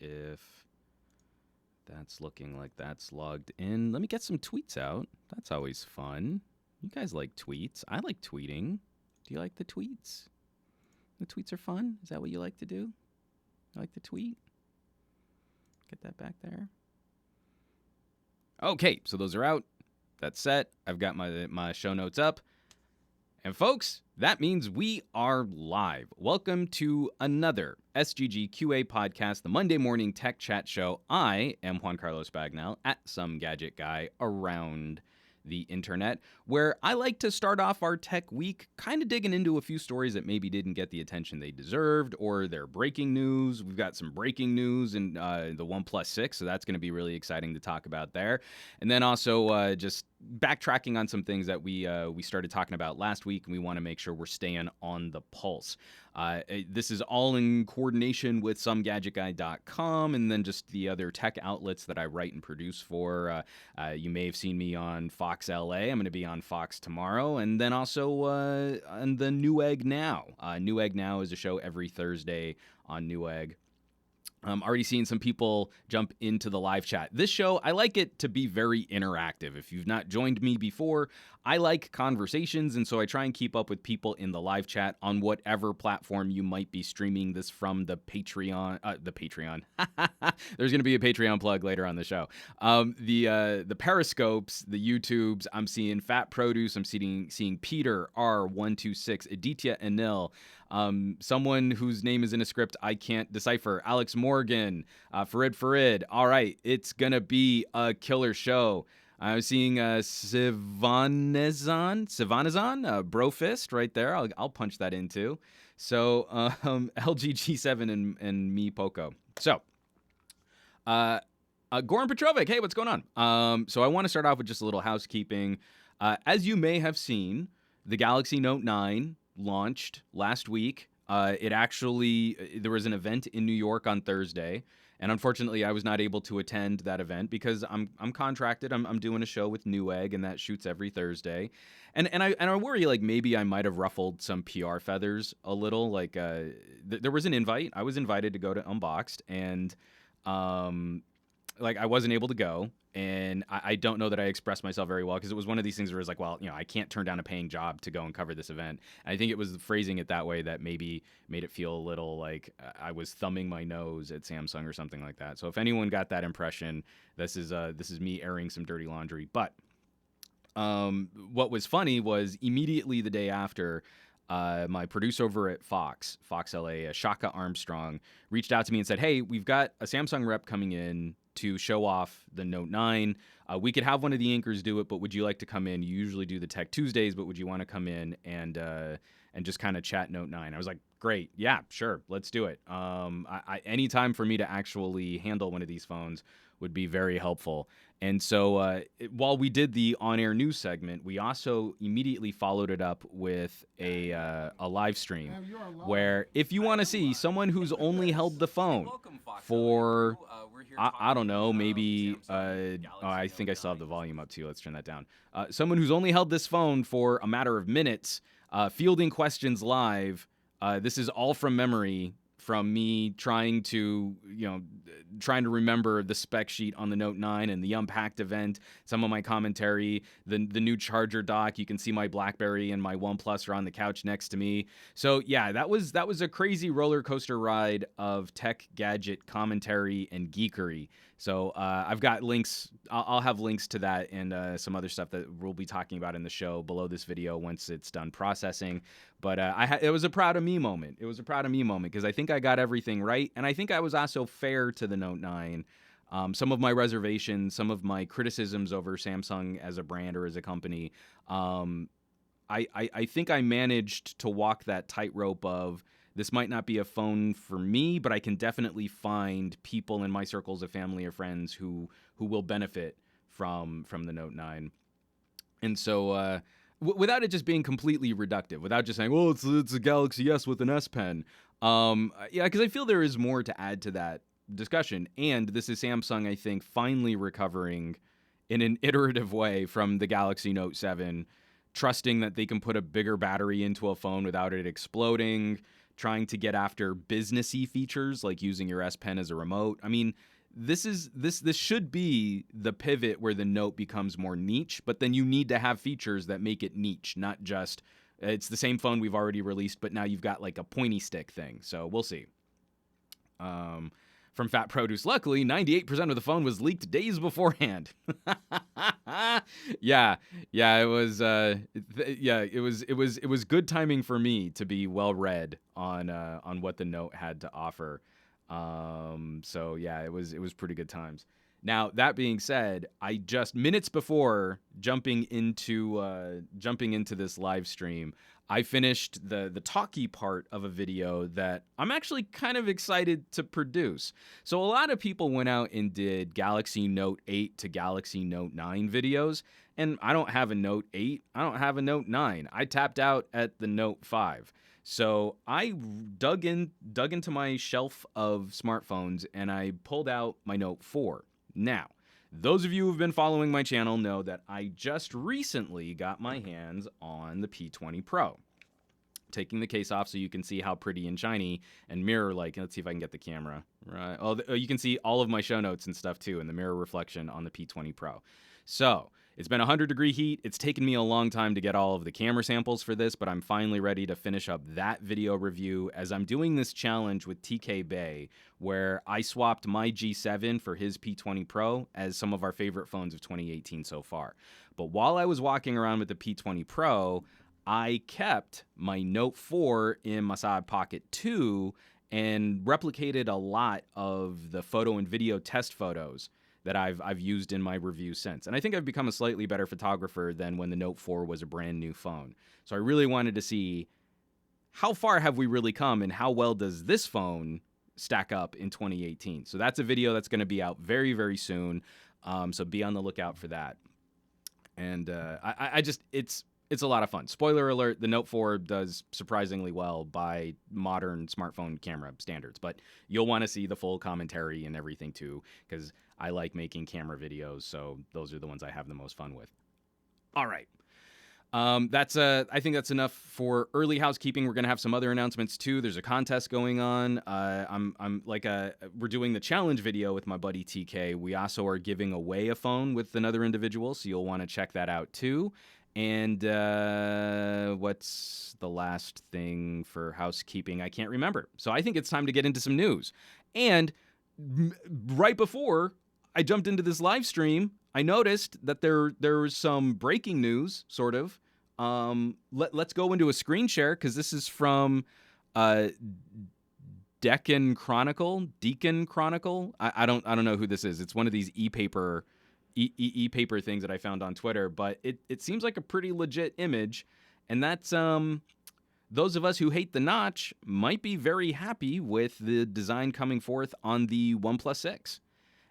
if that's looking like that's logged in. Let me get some tweets out. That's always fun. You guys like tweets. I like tweeting. Do you like the tweets? The tweets are fun? Is that what you like to do? You like to tweet? Get that back there. Okay, so those are out. That's set. I've got my show notes up. And folks, that means we are live. Welcome to another SGGQA podcast, the Monday morning tech chat show. I am Juan Carlos Bagnell at SomeGadgetGuy around the internet, where I like to start off our tech week kind of digging into a few stories that maybe didn't get the attention they deserved, or they're breaking news. We've got some breaking news in the OnePlus 6, so that's going to be really exciting to talk about there. And then also just backtracking on some things that we started talking about last week, and we want to make sure we're staying on the pulse. This is all in coordination with SomeGadgetGuy.com and then just the other tech outlets that I write and produce for. You may have seen me on Fox LA. I'm going to be on Fox tomorrow. And then also on the Newegg Now. Newegg Now is a show every Thursday on Newegg. I'm already seeing some people jump into the live chat. This show, I like it to be very interactive. If you've not joined me before, I like conversations, and so I try and keep up with people in the live chat on whatever platform you might be streaming this from. The Patreon. There's going to be a Patreon plug later on the show. The Periscopes, the YouTubes. I'm seeing Fat Produce. I'm seeing Peter R126, Aditya Anil. Someone whose name is in a script I can't decipher. Alex Morgan, Farid. All right, it's gonna be a killer show. I'm seeing Sivanezan, Brofist right there. I'll punch that in too. So LGG7 and me Poco. So Goran Petrovic, hey, what's going on? So I want to start off with just a little housekeeping. As you may have seen, the Galaxy Note 9 launched last week. There was an event in New York on Thursday, and unfortunately I was not able to attend that event because I'm contracted. I'm doing a show with Newegg, and that shoots every Thursday. And I worry like maybe I might have ruffled some PR feathers a little. Like there was an invite. I was invited to go to Unboxed, and like I wasn't able to go. And I don't know that I expressed myself very well because it was one of these things where it's like, well, I can't turn down a paying job to go and cover this event. And I think it was phrasing it that way that maybe made it feel a little like I was thumbing my nose at Samsung or something like that. So if anyone got that impression, this is me airing some dirty laundry. But what was funny was immediately the day after, my producer over at Fox LA, Shaka Armstrong, reached out to me and said, hey, we've got a Samsung rep coming in to show off the Note 9. We could have one of the anchors do it, but would you like to come in? You usually do the Tech Tuesdays, but would you want to come in and just kind of chat Note 9? I was like, great. Yeah, sure. Let's do it. Any time for me to actually handle one of these phones would be very helpful. And so while we did the on-air news segment, we also immediately followed it up with a live stream where if you want to see someone who's only held the phone for, I don't know, maybe, I think I still have the volume up too. Let's turn that down. Someone who's only held this phone for a matter of minutes, fielding questions live. This is all from memory, from me trying to remember the spec sheet on the Note 9 and the Unpacked event, some of my commentary, the new charger dock. You can see my Blackberry and my OnePlus are on the couch next to me. So yeah, that was a crazy roller coaster ride of tech, gadget, commentary, and geekery. So I've got links. I'll have links to that and some other stuff that we'll be talking about in the show below this video once it's done processing. But it was a proud of me moment. It was a proud of me moment because I think I got everything right, and I think I was also fair to the Note 9. Some of my reservations, some of my criticisms over Samsung as a brand or as a company, I think I managed to walk that tightrope of this might not be a phone for me, but I can definitely find people in my circles of family or friends who will benefit from the Note 9. And so without it just being completely reductive, without just saying, well, it's a Galaxy S with an S Pen. Yeah, because I feel there is more to add to that discussion. And this is Samsung, I think, finally recovering in an iterative way from the Galaxy Note 7, trusting that they can put a bigger battery into a phone without it exploding, trying to get after businessy features like using your S Pen as a remote. I mean, this should be the pivot where the Note becomes more niche, but then you need to have features that make it niche, not just it's the same phone we've already released, but now you've got like a pointy stick thing. So we'll see. From Fat Produce, luckily 98% of the phone was leaked days beforehand. yeah, it was good timing for me to be well read on what the Note had to offer. So yeah, it was pretty good times. Now, that being said, I just minutes before jumping into this live stream, I finished the talkie part of a video that I'm actually kind of excited to produce. So a lot of people went out and did Galaxy Note 8 to Galaxy Note 9 videos, and I don't have a Note 8, I don't have a Note 9. I tapped out at the Note 5. So I dug into my shelf of smartphones and I pulled out my Note 4. Now, those of you who've been following my channel know that I just recently got my hands on the P20 Pro. Taking the case off so you can see how pretty and shiny and mirror-like. Let's see if I can get the camera. Right. Oh, you can see all of my show notes and stuff too in the mirror reflection on the P20 Pro. So, it's been 100-degree heat. It's taken me a long time to get all of the camera samples for this, but I'm finally ready to finish up that video review as I'm doing this challenge with TK Bay, where I swapped my G7 for his P20 Pro as some of our favorite phones of 2018 so far. But while I was walking around with the P20 Pro, I kept my Note 4 in my side pocket too and replicated a lot of the photo and video test photos that I've used in my review since. And I think I've become a slightly better photographer than when the Note 4 was a brand new phone. So I really wanted to see how far have we really come and how well does this phone stack up in 2018. So that's a video that's going to be out very, very soon. So be on the lookout for that. And it's a lot of fun. Spoiler alert, the Note 4 does surprisingly well by modern smartphone camera standards, but you'll want to see the full commentary and everything too, because I like making camera videos, so those are the ones I have the most fun with. All right. I think that's enough for early housekeeping. We're going to have some other announcements too. There's a contest going on. We're doing the challenge video with my buddy TK. We also are giving away a phone with another individual, so you'll want to check that out too. And what's the last thing for housekeeping? I can't remember. So I think it's time to get into some news. And right before I jumped into this live stream, I noticed that there was some breaking news, sort of. Let's go into a screen share because this is from Deacon Chronicle. I don't know who this is. It's one of these e-paper things that I found on Twitter, but it seems like a pretty legit image, and that's those of us who hate the notch might be very happy with the design coming forth on the OnePlus 6.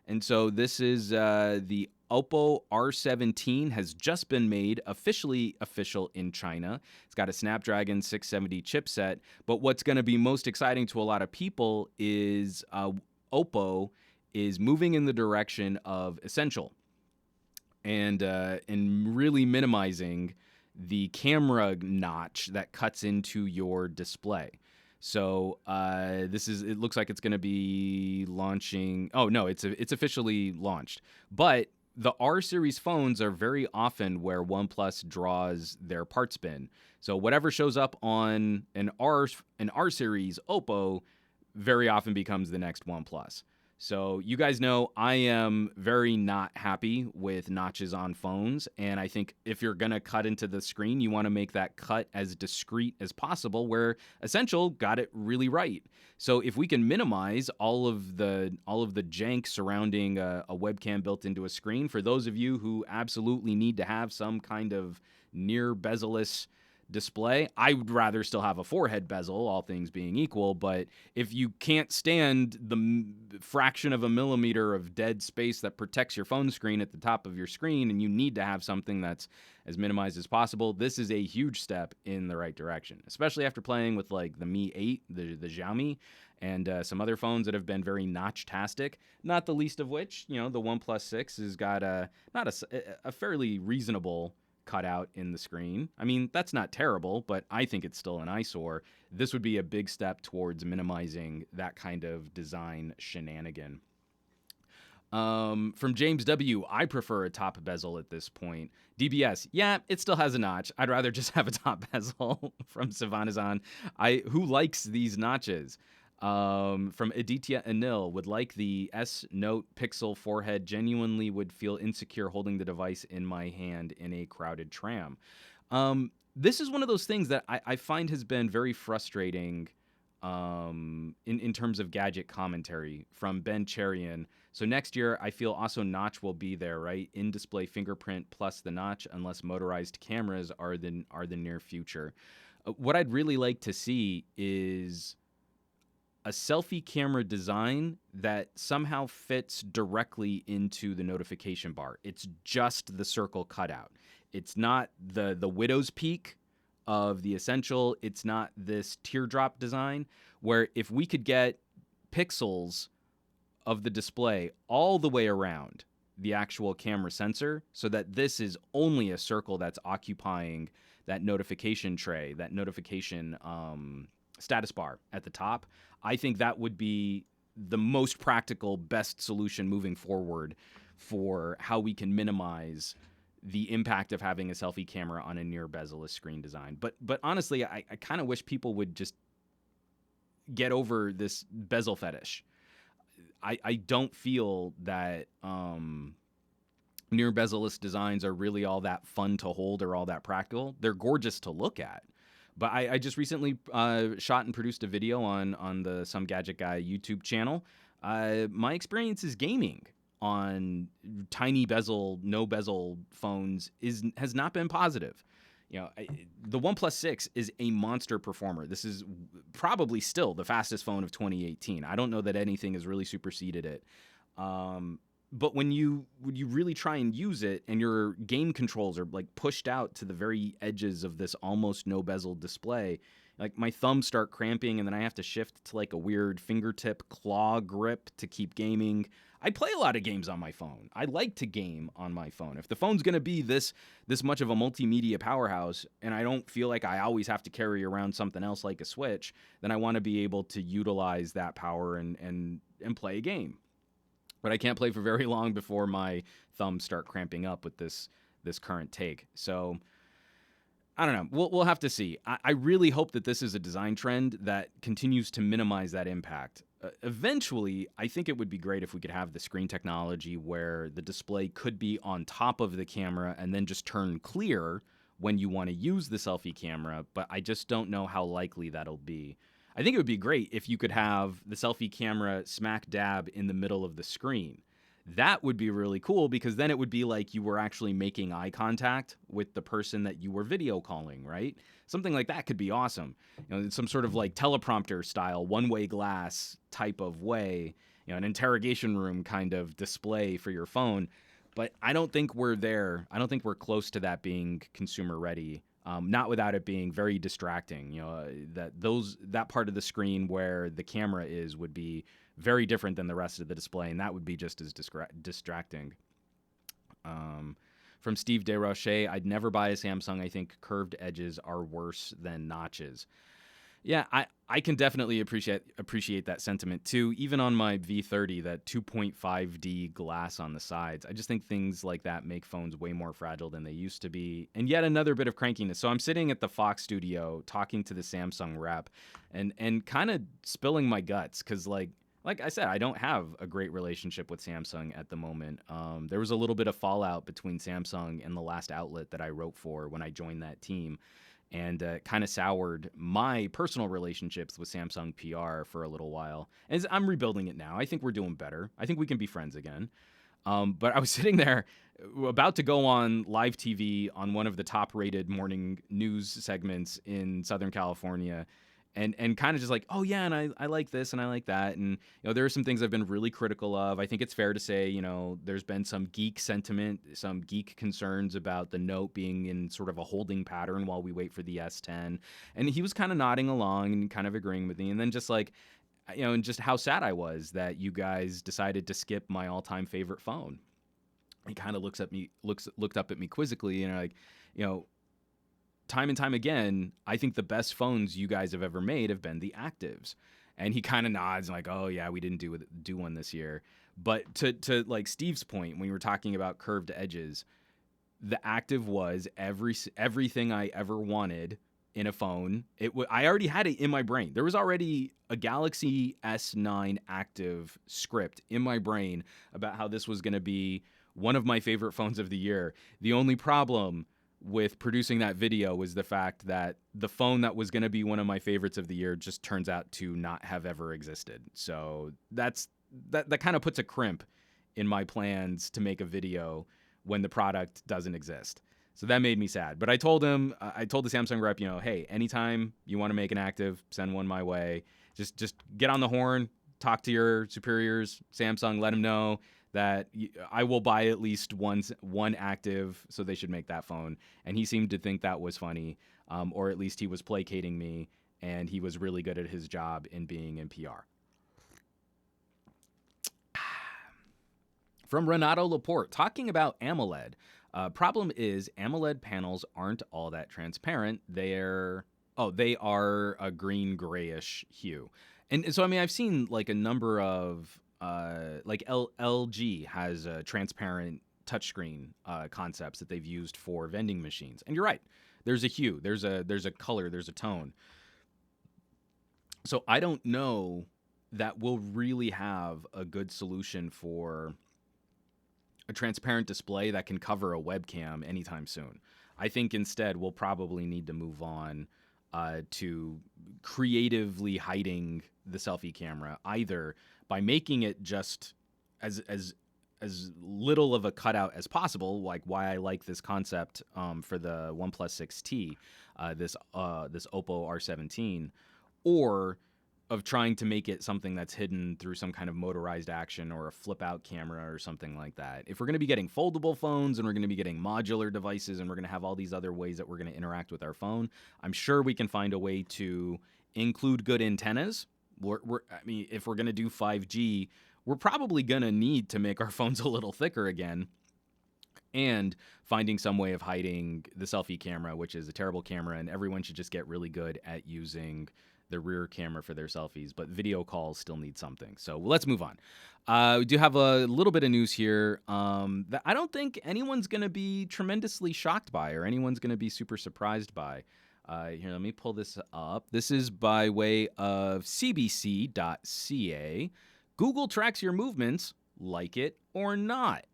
And so this is the Oppo R17 has just been made official in China. It's got a Snapdragon 670 chipset, but what's going to be most exciting to a lot of people is Oppo is moving in the direction of Essential and really minimizing the camera notch that cuts into your display. So it looks like it's going to be launching. Oh no, it's officially launched. But the R series phones are very often where OnePlus draws their parts bin. So whatever shows up on an R series Oppo very often becomes the next OnePlus. So you guys know I am very not happy with notches on phones, and I think if you're going to cut into the screen, you want to make that cut as discreet as possible, where Essential got it really right. So if we can minimize all of the jank surrounding a webcam built into a screen, for those of you who absolutely need to have some kind of near bezel-less display, I would rather still have a forehead bezel, all things being equal, but if you can't stand the fraction of a millimeter of dead space that protects your phone screen at the top of your screen, and you need to have something that's as minimized as possible, this is a huge step in the right direction, especially after playing with like the Mi 8, the Xiaomi, and some other phones that have been very notch-tastic, not the least of which, the OnePlus 6 has got a fairly reasonable cutout in the screen. I mean, that's not terrible, but I think it's still an eyesore. This would be a big step towards minimizing that kind of design shenanigan. From James W., I prefer a top bezel at this point. DBS, yeah, it still has a notch. I'd rather just have a top bezel. From Savanazan, who likes these notches? From Aditya Anil, would like the S Note Pixel forehead, genuinely would feel insecure holding the device in my hand in a crowded tram. This is one of those things that I find has been very frustrating in terms of gadget commentary. From Ben Cherian. So next year, I feel also notch will be there, right? In-display fingerprint plus the notch, unless motorized cameras are the near future. What I'd really like to see is a selfie camera design that somehow fits directly into the notification bar. It's just the circle cutout. It's not the widow's peak of the Essential. It's not this teardrop design, where if we could get pixels of the display all the way around the actual camera sensor, so that this is only a circle that's occupying that notification tray, that notification status bar at the top, I think that would be the most practical, best solution moving forward for how we can minimize the impact of having a selfie camera on a near bezel-less screen design. But honestly, I kind of wish people would just get over this bezel fetish. I don't feel that near bezel-less designs are really all that fun to hold or all that practical. They're gorgeous to look at. But I just recently shot and produced a video on the SomeGadgetGuy YouTube channel. My experience is gaming on tiny bezel, no bezel phones has not been positive. You know, the OnePlus 6 is a monster performer. This is probably still the fastest phone of 2018. I don't know that anything has really superseded it. But when you really try and use it and your game controls are like pushed out to the very edges of this almost no bezel display, like my thumbs start cramping and then I have to shift to like a weird fingertip claw grip to keep gaming. I play a lot of games on my phone. I like to game on my phone. If the phone's going to be this much of a multimedia powerhouse and I don't feel like I always have to carry around something else like a Switch, then I want to be able to utilize that power and play a game. But I can't play for very long before my thumbs start cramping up with this current take. So I don't know. We'll have to see. I really hope that this is a design trend that continues to minimize that impact. Eventually, I think it would be great if we could have the screen technology where the display could be on top of the camera and then just turn clear when you want to use the selfie camera, but I just don't know how likely that'll be. I think it would be great if you could have the selfie camera smack dab in the middle of the screen. That would be really cool because then it would be like you were actually making eye contact with the person that you were video calling, right? Something like that could be awesome. You know, some sort of like teleprompter style, one-way glass type of way, you know, an interrogation room kind of display for your phone. But I don't think we're there. I don't think we're close to that being consumer ready. Not without it being very distracting. You know, that part of the screen where the camera is would be very different than the rest of the display, and that would be just as distracting. From Steve DeRoche, I'd never buy a Samsung. I think curved edges are worse than notches. Yeah, I can definitely appreciate that sentiment too. Even on my V30, that 2.5D glass on the sides, I just think things like that make phones way more fragile than they used to be. And yet another bit of crankiness. So I'm sitting at the Fox studio talking to the Samsung rep and kind of spilling my guts because like I said, I don't have a great relationship with Samsung at the moment. There was a little bit of fallout between Samsung and the last outlet that I wrote for when I joined that team. And kind of soured my personal relationships with Samsung PR for a little while. And I'm rebuilding it now. I think we're doing better. I think we can be friends again. But I was sitting there about to go on live TV on one of the top-rated morning news segments in Southern California and kind of just like, oh, yeah, and I like this and I like that. And, you know, there are some things I've been really critical of. I think it's fair to say, you know, there's been some geek sentiment, some geek concerns about the Note being in sort of a holding pattern while we wait for the S10. And he was kind of nodding along and kind of agreeing with me. And then just like, you know, and just how sad I was that you guys decided to skip my all-time favorite phone. He kind of looked up at me quizzically, and like, you know, time and time again, I think the best phones you guys have ever made have been the Actives. And he kind of nods like, oh yeah, we didn't do one this year. But to like Steve's point, when we were talking about curved edges, the Active was everything I ever wanted in a phone. I already had it in my brain. There was already a Galaxy S9 Active script in my brain about how this was going to be one of my favorite phones of the year. The only problem with producing that video was the fact that the phone that was going to be one of my favorites of the year just turns out to not have ever existed. So that kind of puts a crimp in my plans to make a video when the product doesn't exist. So that made me sad. But I told the Samsung rep, you know, hey, anytime you want to make an Active, send one my way. Just get on the horn, talk to your superiors, Samsung, let them know that I will buy at least one Active, so they should make that phone. And he seemed to think that was funny, or at least he was placating me, and he was really good at his job in being in PR. From Renato Laporte, talking about AMOLED. Problem is, AMOLED panels aren't all that transparent. They are a green grayish hue. And so, I mean, I've seen like a number of, like LG has a transparent touchscreen concepts that they've used for vending machines. And you're right. There's a hue, there's a color, there's a tone. So I don't know that we'll really have a good solution for a transparent display that can cover a webcam anytime soon. I think instead we'll probably need to move on to creatively hiding the selfie camera, either by making it just as little of a cutout as possible, like why I like this concept for the OnePlus 6T, this Oppo R17, or of trying to make it something that's hidden through some kind of motorized action or a flip-out camera or something like that. If we're going to be getting foldable phones and we're going to be getting modular devices and we're going to have all these other ways that we're going to interact with our phone, I'm sure we can find a way to include good antennas. I mean, if we're going to do 5G, we're probably going to need to make our phones a little thicker again, and finding some way of hiding the selfie camera, which is a terrible camera, and everyone should just get really good at using the rear camera for their selfies, but video calls still need something. So let's move on. We do have a little bit of news here that I don't think anyone's going to be tremendously shocked by or anyone's going to be super surprised by. Here, let me pull this up. This is by way of cbc.ca. Google tracks your movements, like it or not.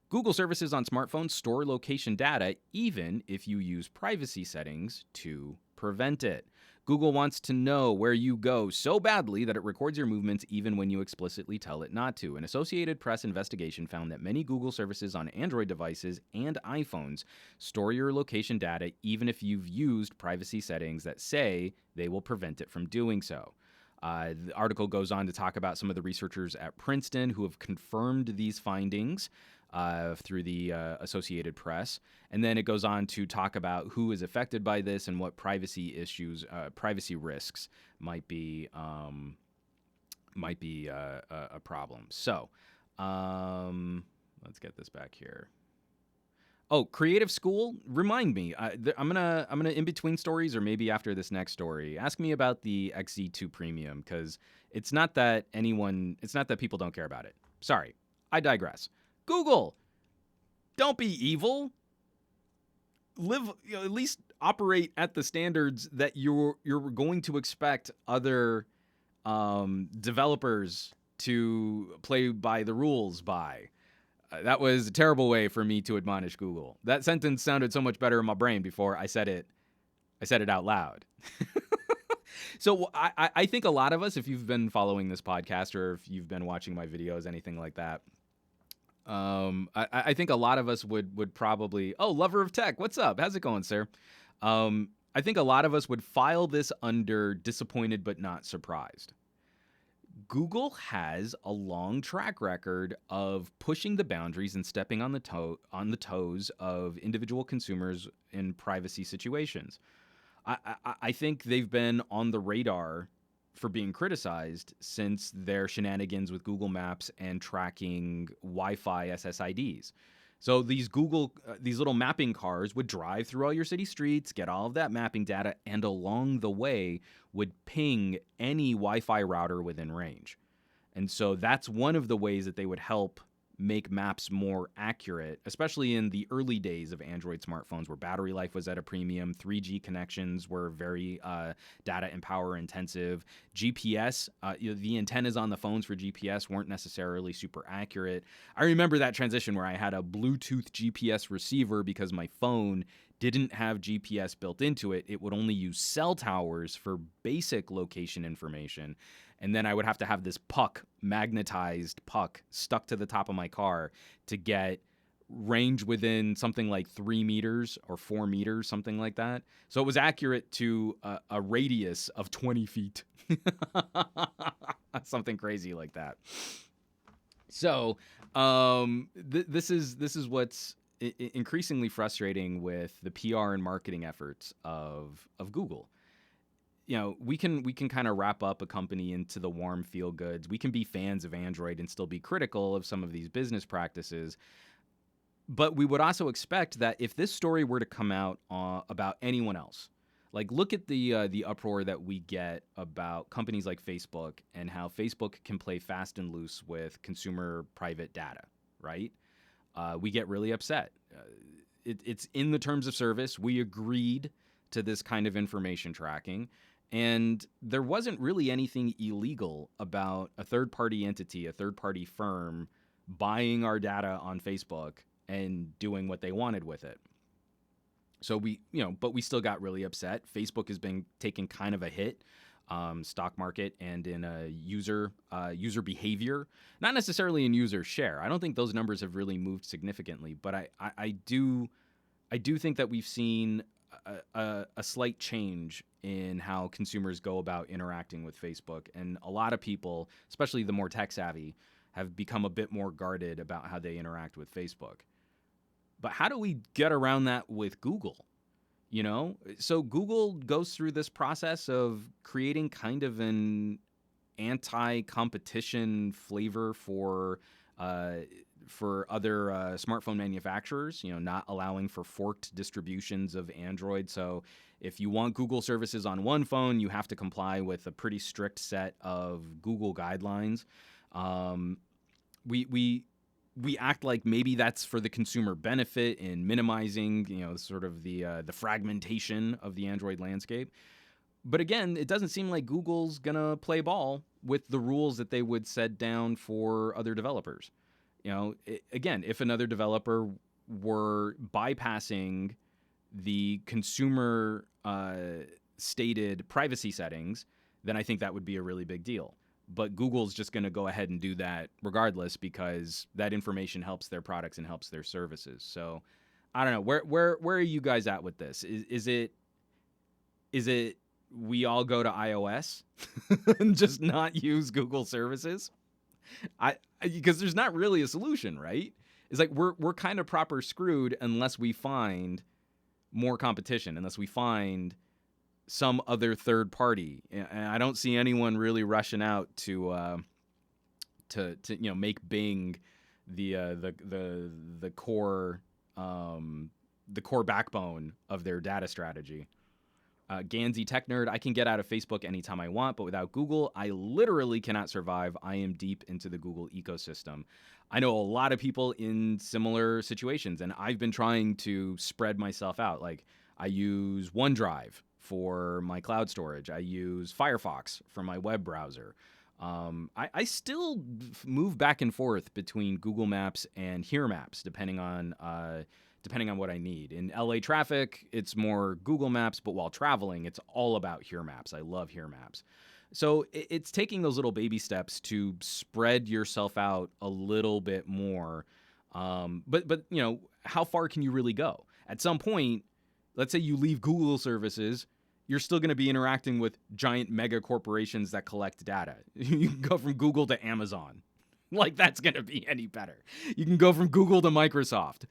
Google services on smartphones store location data even if you use privacy settings to prevent it. Google wants to know where you go so badly that it records your movements even when you explicitly tell it not to. An Associated Press investigation found that many Google services on Android devices and iPhones store your location data even if you've used privacy settings that say they will prevent it from doing so. The article goes on to talk about some of the researchers at Princeton who have confirmed these findings through the Associated Press. And then it goes on to talk about who is affected by this and what privacy issues, privacy risks might be a problem. So let's get this back here. Oh, Creative School, remind me. I'm gonna in between stories, or maybe after this next story, ask me about the XZ2 Premium, because it's not that people don't care about it. Sorry, I digress. Google, don't be evil. At least operate at the standards that you're going to expect other developers to play by the rules by. That was a terrible way for me to admonish Google. That sentence sounded so much better in my brain before I said it out loud. So I think a lot of us, if you've been following this podcast or if you've been watching my videos, anything like that, I think a lot of us would probably, lover of tech, what's up? How's it going, sir? I think a lot of us would file this under disappointed but not surprised. Google has a long track record of pushing the boundaries and stepping on the toes of individual consumers in privacy situations. I think they've been on the radar for being criticized since their shenanigans with Google Maps and tracking Wi-Fi SSIDs. So these these little mapping cars would drive through all your city streets, get all of that mapping data, and along the way would ping any Wi-Fi router within range. And so that's one of the ways that they would help make maps more accurate, especially in the early days of Android smartphones where battery life was at a premium, 3G connections were very data and power intensive. GPS, the antennas on the phones for GPS weren't necessarily super accurate. I remember that transition where I had a Bluetooth GPS receiver because my phone didn't have GPS built into it. It would only use cell towers for basic location information. And then I would have to have this magnetized puck, stuck to the top of my car to get range within something like 3 meters or 4 meters, something like that. So it was accurate to a radius of 20 feet. Something crazy like that. So this is what's increasingly frustrating with the PR and marketing efforts of Google. We can kind of wrap up a company into the warm feel goods. We can be fans of Android and still be critical of some of these business practices. But we would also expect that if this story were to come out about anyone else, like look at the uproar that we get about companies like Facebook and how Facebook can play fast and loose with consumer private data, right? We get really upset. It's in the terms of service. We agreed to this kind of information tracking. And there wasn't really anything illegal about a third-party entity, a third-party firm buying our data on Facebook and doing what they wanted with it. So but we still got really upset. Facebook has been taking kind of a hit, stock market and in user behavior, not necessarily in user share. I don't think those numbers have really moved significantly, but I do think that we've seen a slight change in how consumers go about interacting with Facebook. And a lot of people, especially the more tech savvy, have become a bit more guarded about how they interact with Facebook. But how do we get around that with Google? So Google goes through this process of creating kind of an anti-competition flavor for other smartphone manufacturers, not allowing for forked distributions of Android. So if you want Google services on one phone, you have to comply with a pretty strict set of Google guidelines. We act like maybe that's for the consumer benefit in minimizing, sort of the fragmentation of the Android landscape. But again, it doesn't seem like Google's gonna play ball with the rules that they would set down for other developers. Again, if another developer were bypassing the consumer stated privacy settings, then I think that would be a really big deal. But Google's just going to go ahead and do that regardless because that information helps their products and helps their services. So I don't know. Where are you guys at with this? Is it we all go to iOS and just not use Google services? Because there's not really a solution, right? It's like we're kind of proper screwed unless we find more competition, unless we find some other third party. And I don't see anyone really rushing out to make Bing the core backbone of their data strategy. Gansy Tech Nerd, I can get out of Facebook anytime I want, but without Google, I literally cannot survive. I am deep into the Google ecosystem. I know a lot of people in similar situations, and I've been trying to spread myself out. Like, I use OneDrive for my cloud storage. I use Firefox for my web browser. I still move back and forth between Google Maps and Here Maps, depending on what I need. In LA traffic, it's more Google Maps, but while traveling, it's all about Here Maps. I love Here Maps. So it's taking those little baby steps to spread yourself out a little bit more. But how far can you really go? At some point, let's say you leave Google services, you're still going to be interacting with giant mega corporations that collect data. You can go from Google to Amazon. Like, that's going to be any better. You can go from Google to Microsoft.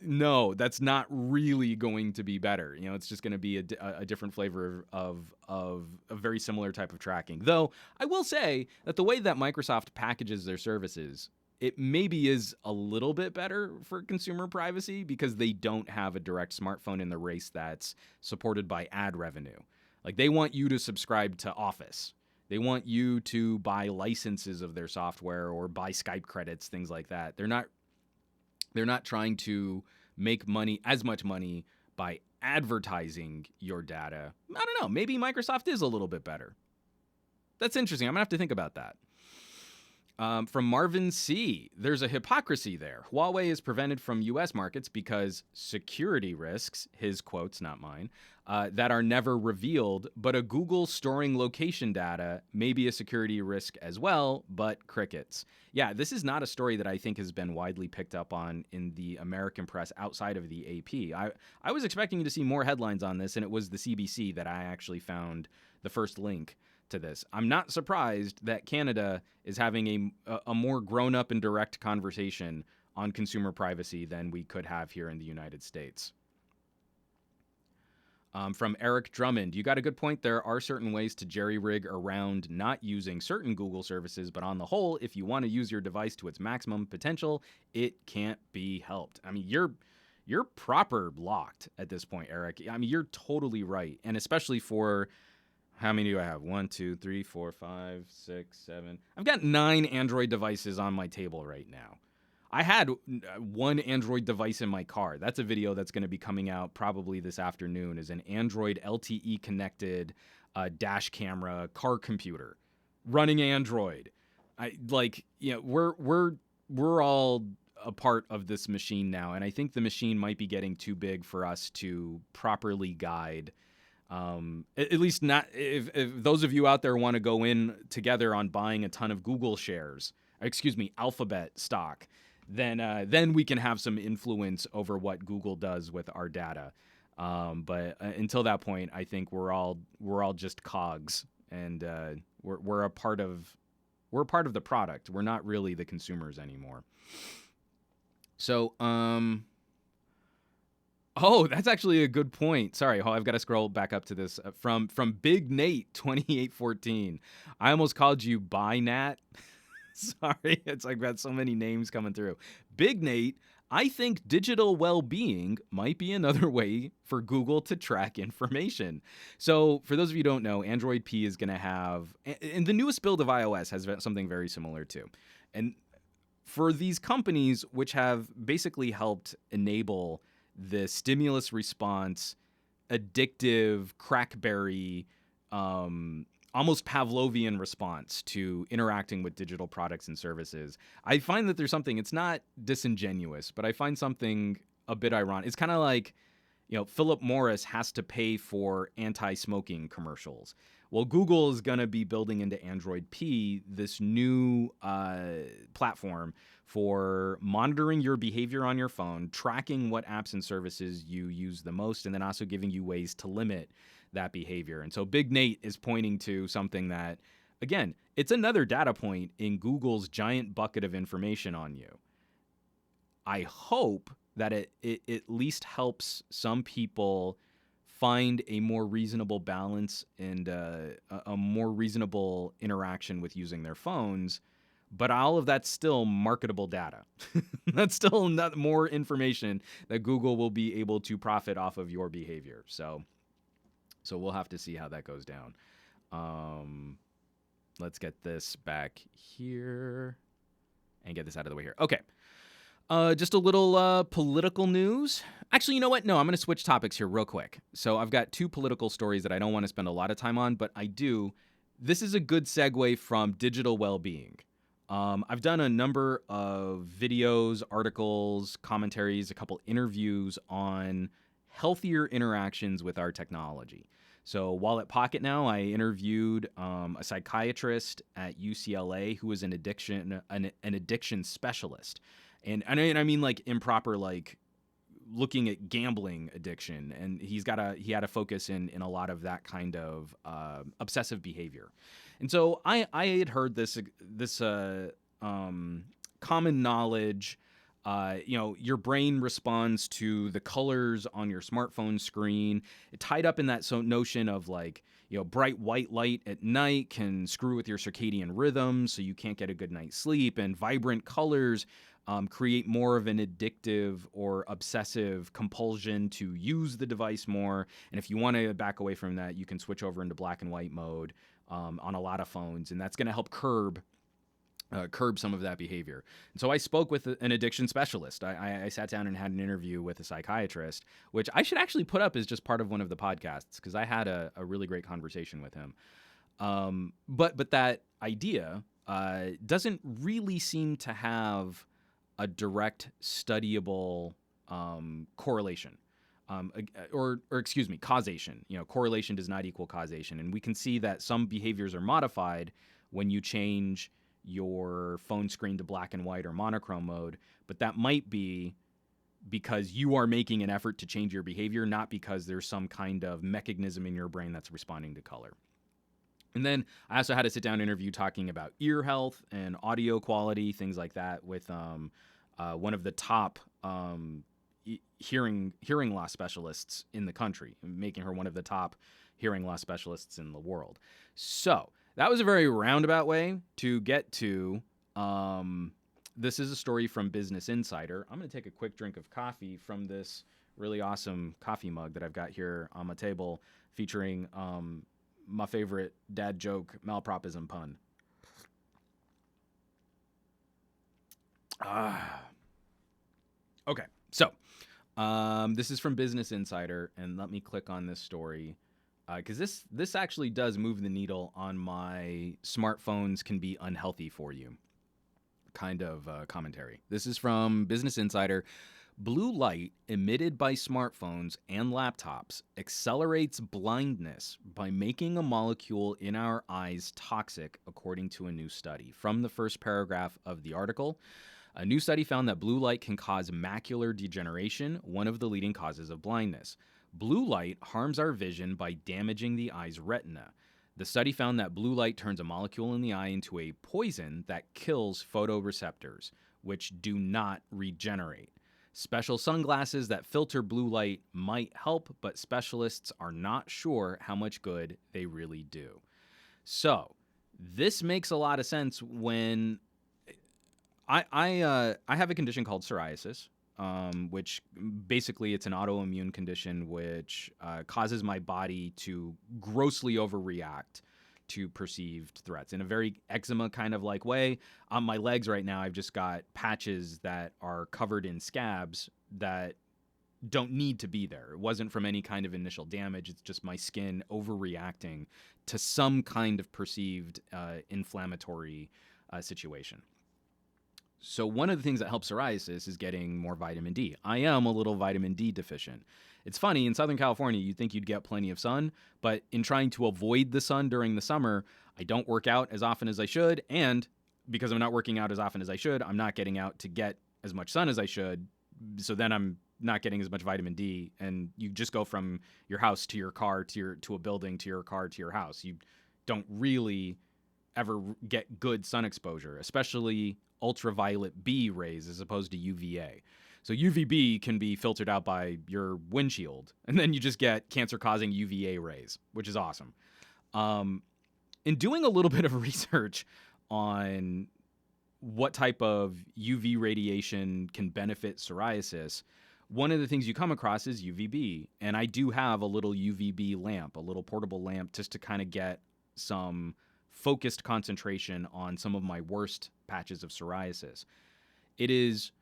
No, that's not really going to be better. It's just going to be a different flavor of a very similar type of tracking. Though I will say that the way that Microsoft packages their services it maybe is a little bit better for consumer privacy because they don't have a direct smartphone in the race that's supported by ad revenue. Like, they want you to subscribe to Office. They want you to buy licenses of their software or buy Skype credits, things like that. They're not trying to make as much money by advertising your data. I don't know. Maybe Microsoft is a little bit better. That's interesting. I'm going to have to think about that. From Marvin C., there's a hypocrisy there. Huawei is prevented from U.S. markets because security risks, his quotes, not mine, that are never revealed, but a Google storing location data may be a security risk as well, but crickets. Yeah, this is not a story that I think has been widely picked up on in the American press outside of the AP. I was expecting to see more headlines on this, and it was the CBC that I actually found the first link to this. I'm not surprised that Canada is having a more grown-up and direct conversation on consumer privacy than we could have here in the United States. From Eric Drummond, you got a good point. There are certain ways to jerry-rig around not using certain Google services, but on the whole, if you want to use your device to its maximum potential, it can't be helped. I mean, you're proper blocked at this point, Eric. I mean, you're totally right, and especially for how many do I have? 1, 2, 3, 4, 5, 6, 7. I've got 9 Android devices on my table right now. I had one Android device in my car. That's a video that's going to be coming out probably this afternoon, is an Android LTE connected dash camera car computer running Android. We're all a part of this machine now, and I think the machine might be getting too big for us to properly guide. At least not if those of you out there want to go in together on buying a ton of Google shares, Alphabet stock, then we can have some influence over what Google does with our data. But until that point, I think we're all just cogs, and we're a part of the product. We're not really the consumers anymore. So, oh, that's actually a good point. Sorry, I've got to scroll back up to this. From Big Nate 2814. I almost called you Bye Nat. Sorry, it's like I've got so many names coming through. Big Nate, I think digital well-being might be another way for Google to track information. So for those of you who don't know, Android P is going to have, and the newest build of iOS has something very similar too. And for these companies which have basically helped enable the stimulus response, addictive, crackberry, almost Pavlovian response to interacting with digital products and services, I find that there's something, it's not disingenuous, but I find something a bit ironic. It's kind of like, Philip Morris has to pay for anti-smoking commercials. Well, Google is going to be building into Android P this new platform for monitoring your behavior on your phone, tracking what apps and services you use the most, and then also giving you ways to limit that behavior. And so Big Nate is pointing to something that, again, it's another data point in Google's giant bucket of information on you. I hope that it at least helps some people find a more reasonable balance and a more reasonable interaction with using their phones. But all of that's still marketable data. That's still not more information that Google will be able to profit off of your behavior. So we'll have to see how that goes down. Let's get this back here and get this out of the way here. Okay. Just a little political news. Actually, you know what? No, I'm going to switch topics here real quick. So I've got 2 political stories that I don't want to spend a lot of time on, but I do. This is a good segue from digital well-being. I've done a number of videos, articles, commentaries, a couple interviews on healthier interactions with our technology. So while at Pocket Now, I interviewed a psychiatrist at UCLA who is an addiction specialist. And I mean like improper, like looking at gambling addiction. And he had a focus in a lot of that kind of obsessive behavior. And so I had heard this common knowledge. Your brain responds to the colors on your smartphone screen. It tied up in that notion of like, bright white light at night can screw with your circadian rhythm, so you can't get a good night's sleep. And vibrant colors create more of an addictive or obsessive compulsion to use the device more. And if you want to back away from that, you can switch over into black and white mode on a lot of phones, and that's going to help curb some of that behavior. And so I spoke with an addiction specialist. I sat down and had an interview with a psychiatrist, which I should actually put up as just part of one of the podcasts, because I had a really great conversation with him. But that idea doesn't really seem to have a direct studyable correlation. Or excuse me, causation. Correlation does not equal causation. And we can see that some behaviors are modified when you change your phone screen to black and white or monochrome mode, but that might be because you are making an effort to change your behavior, not because there's some kind of mechanism in your brain that's responding to color. And then I also had a sit-down interview talking about ear health and audio quality, things like that, with one of the top hearing loss specialists in the country, making her one of the top hearing loss specialists in the world. So that was a very roundabout way to get to this is a story from Business Insider. I'm going to take a quick drink of coffee from this really awesome coffee mug that I've got here on my table, featuring my favorite dad joke malapropism pun. Okay, so this is from Business Insider, and let me click on this story. Because this actually does move the needle on my smartphones can be unhealthy for you kind of commentary. This is from Business Insider. Blue light emitted by smartphones and laptops accelerates blindness by making a molecule in our eyes toxic, according to a new study. From the first paragraph of the article, a new study found that blue light can cause macular degeneration, one of the leading causes of blindness. Blue light harms our vision by damaging the eye's retina. The study found that blue light turns a molecule in the eye into a poison that kills photoreceptors, which do not regenerate. Special sunglasses that filter blue light might help, but specialists are not sure how much good they really do. So, this makes a lot of sense when I have a condition called psoriasis. Which basically it's an autoimmune condition which causes my body to grossly overreact to perceived threats in a very eczema kind of like way. On my legs right now, I've just got patches that are covered in scabs that don't need to be there. It wasn't from any kind of initial damage. It's just my skin overreacting to some kind of perceived inflammatory situation. So one of the things that helps psoriasis is getting more vitamin D. I am a little vitamin D deficient. It's funny, in Southern California, you'd think you'd get plenty of sun, but in trying to avoid the sun during the summer, I don't work out as often as I should, and because I'm not working out as often as I should, I'm not getting out to get as much sun as I should, so then I'm not getting as much vitamin D, and you just go from your house to your car to a building to your car to your house. You don't really ever get good sun exposure, especially ultraviolet B rays as opposed to UVA. So UVB can be filtered out by your windshield, and then you just get cancer-causing UVA rays, which is awesome. In doing a little bit of research on what type of UV radiation can benefit psoriasis, one of the things you come across is UVB, and I do have a little UVB lamp, a little portable lamp, just to kind of get some focused concentration on some of my worst patches of psoriasis. It is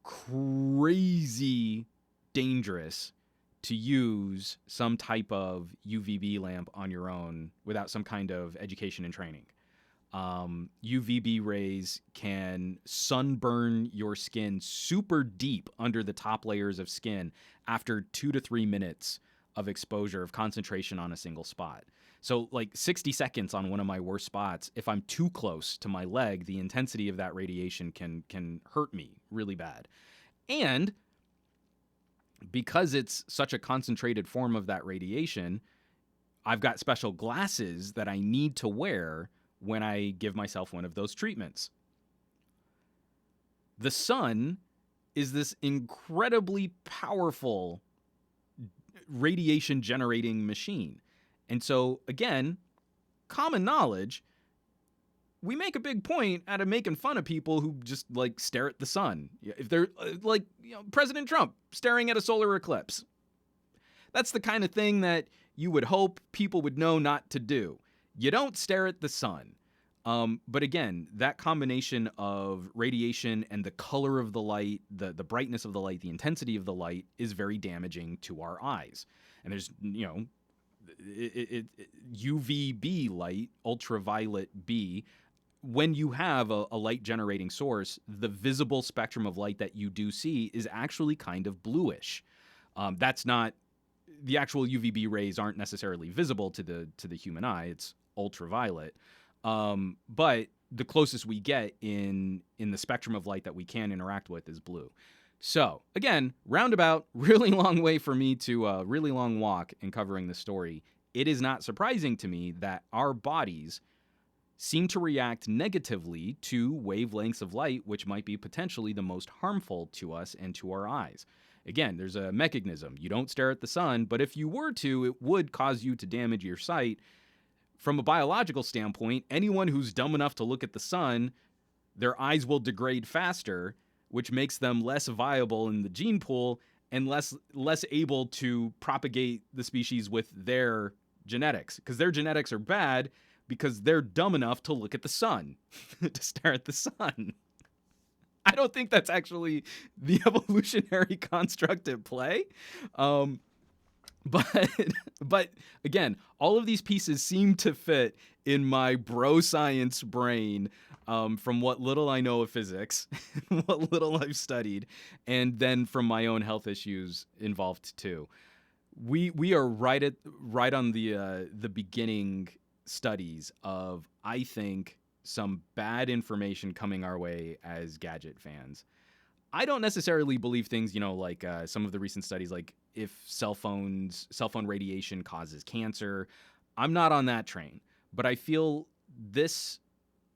crazy dangerous to use some type of UVB lamp on your own without some kind of education and training. UVB rays can sunburn your skin super deep under the top layers of skin after 2 to 3 minutes of exposure of concentration on a single spot. So like 60 seconds on one of my worst spots, if I'm too close to my leg, the intensity of that radiation can hurt me really bad. And because it's such a concentrated form of that radiation, I've got special glasses that I need to wear when I give myself one of those treatments. The sun is this incredibly powerful radiation generating machine. And so, again, common knowledge, we make a big point out of making fun of people who just like stare at the sun. If they're like, President Trump staring at a solar eclipse. That's the kind of thing that you would hope people would know not to do. You don't stare at the sun. But again, that combination of radiation and the color of the light, the brightness of the light, the intensity of the light is very damaging to our eyes. And there's, UVB light, ultraviolet B. When you have a light generating source, the visible spectrum of light that you do see is actually kind of bluish. That's not, the actual UVB rays aren't necessarily visible to the human eye. It's ultraviolet. But the closest we get in the spectrum of light that we can interact with is blue. So again, roundabout, really long way for me to really long walk in covering this story. It is not surprising to me that our bodies seem to react negatively to wavelengths of light, which might be potentially the most harmful to us and to our eyes. Again, there's a mechanism. You don't stare at the sun, but if you were to, it would cause you to damage your sight. From a biological standpoint, anyone who's dumb enough to look at the sun, their eyes will degrade faster, which makes them less viable in the gene pool and less able to propagate the species with their genetics, because their genetics are bad because they're dumb enough to look at the sun, to stare at the sun. I don't think that's actually the evolutionary construct at play. But again, all of these pieces seem to fit in my bro science brain, from what little I know of physics, what little I've studied, and then from my own health issues involved too. We are right on the beginning studies of, I think, some bad information coming our way as gadget fans. I don't necessarily believe things, like some of the recent studies, like if cell phone radiation causes cancer. I'm not on that train, but I feel this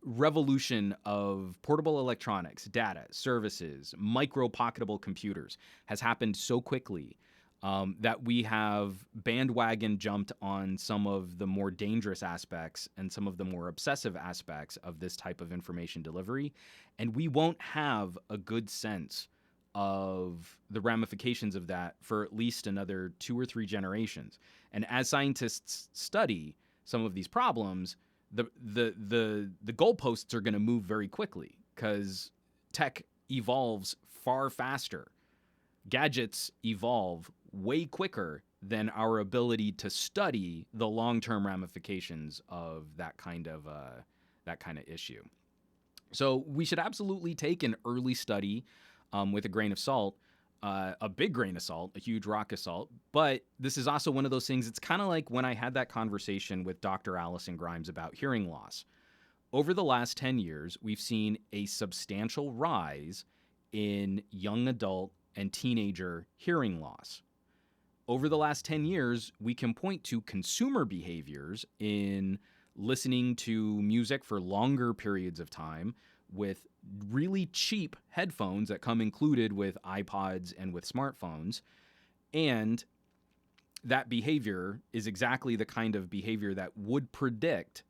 revolution of portable electronics, data, services, micro pocketable computers has happened so quickly that we have bandwagon jumped on some of the more dangerous aspects and some of the more obsessive aspects of this type of information delivery. And we won't have a good sense of the ramifications of that for at least another 2 or 3 generations. And as scientists study some of these problems, the goalposts are going to move very quickly because tech evolves far faster. Gadgets evolve way quicker than our ability to study the long-term ramifications of that kind of issue. So we should absolutely take an early study with a grain of salt, a big grain of salt, a huge rock of salt. But this is also one of those things. It's kind of like when I had that conversation with Dr. Allison Grimes about hearing loss. Over the last 10 years, we've seen a substantial rise in young adult and teenager hearing loss. Over the last 10 years, we can point to consumer behaviors in listening to music for longer periods of time with really cheap headphones that come included with iPods and with smartphones. And that behavior is exactly the kind of behavior that would predict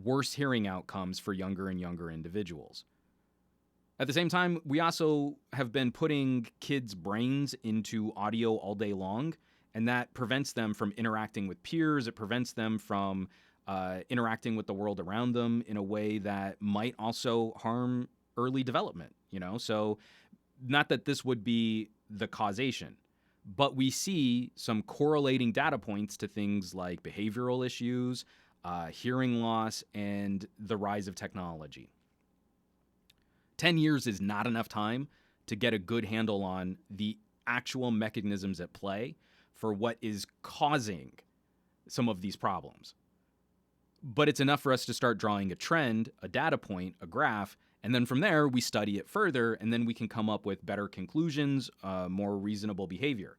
worse hearing outcomes for younger and younger individuals. At the same time, we also have been putting kids' brains into audio all day long, and that prevents them from interacting with peers. It prevents them from interacting with the world around them in a way that might also harm early development, So not that this would be the causation, but we see some correlating data points to things like behavioral issues, hearing loss, and the rise of technology. 10 years is not enough time to get a good handle on the actual mechanisms at play for what is causing some of these problems. But it's enough for us to start drawing a trend, a data point, a graph, and then from there we study it further, and then we can come up with better conclusions, more reasonable behavior.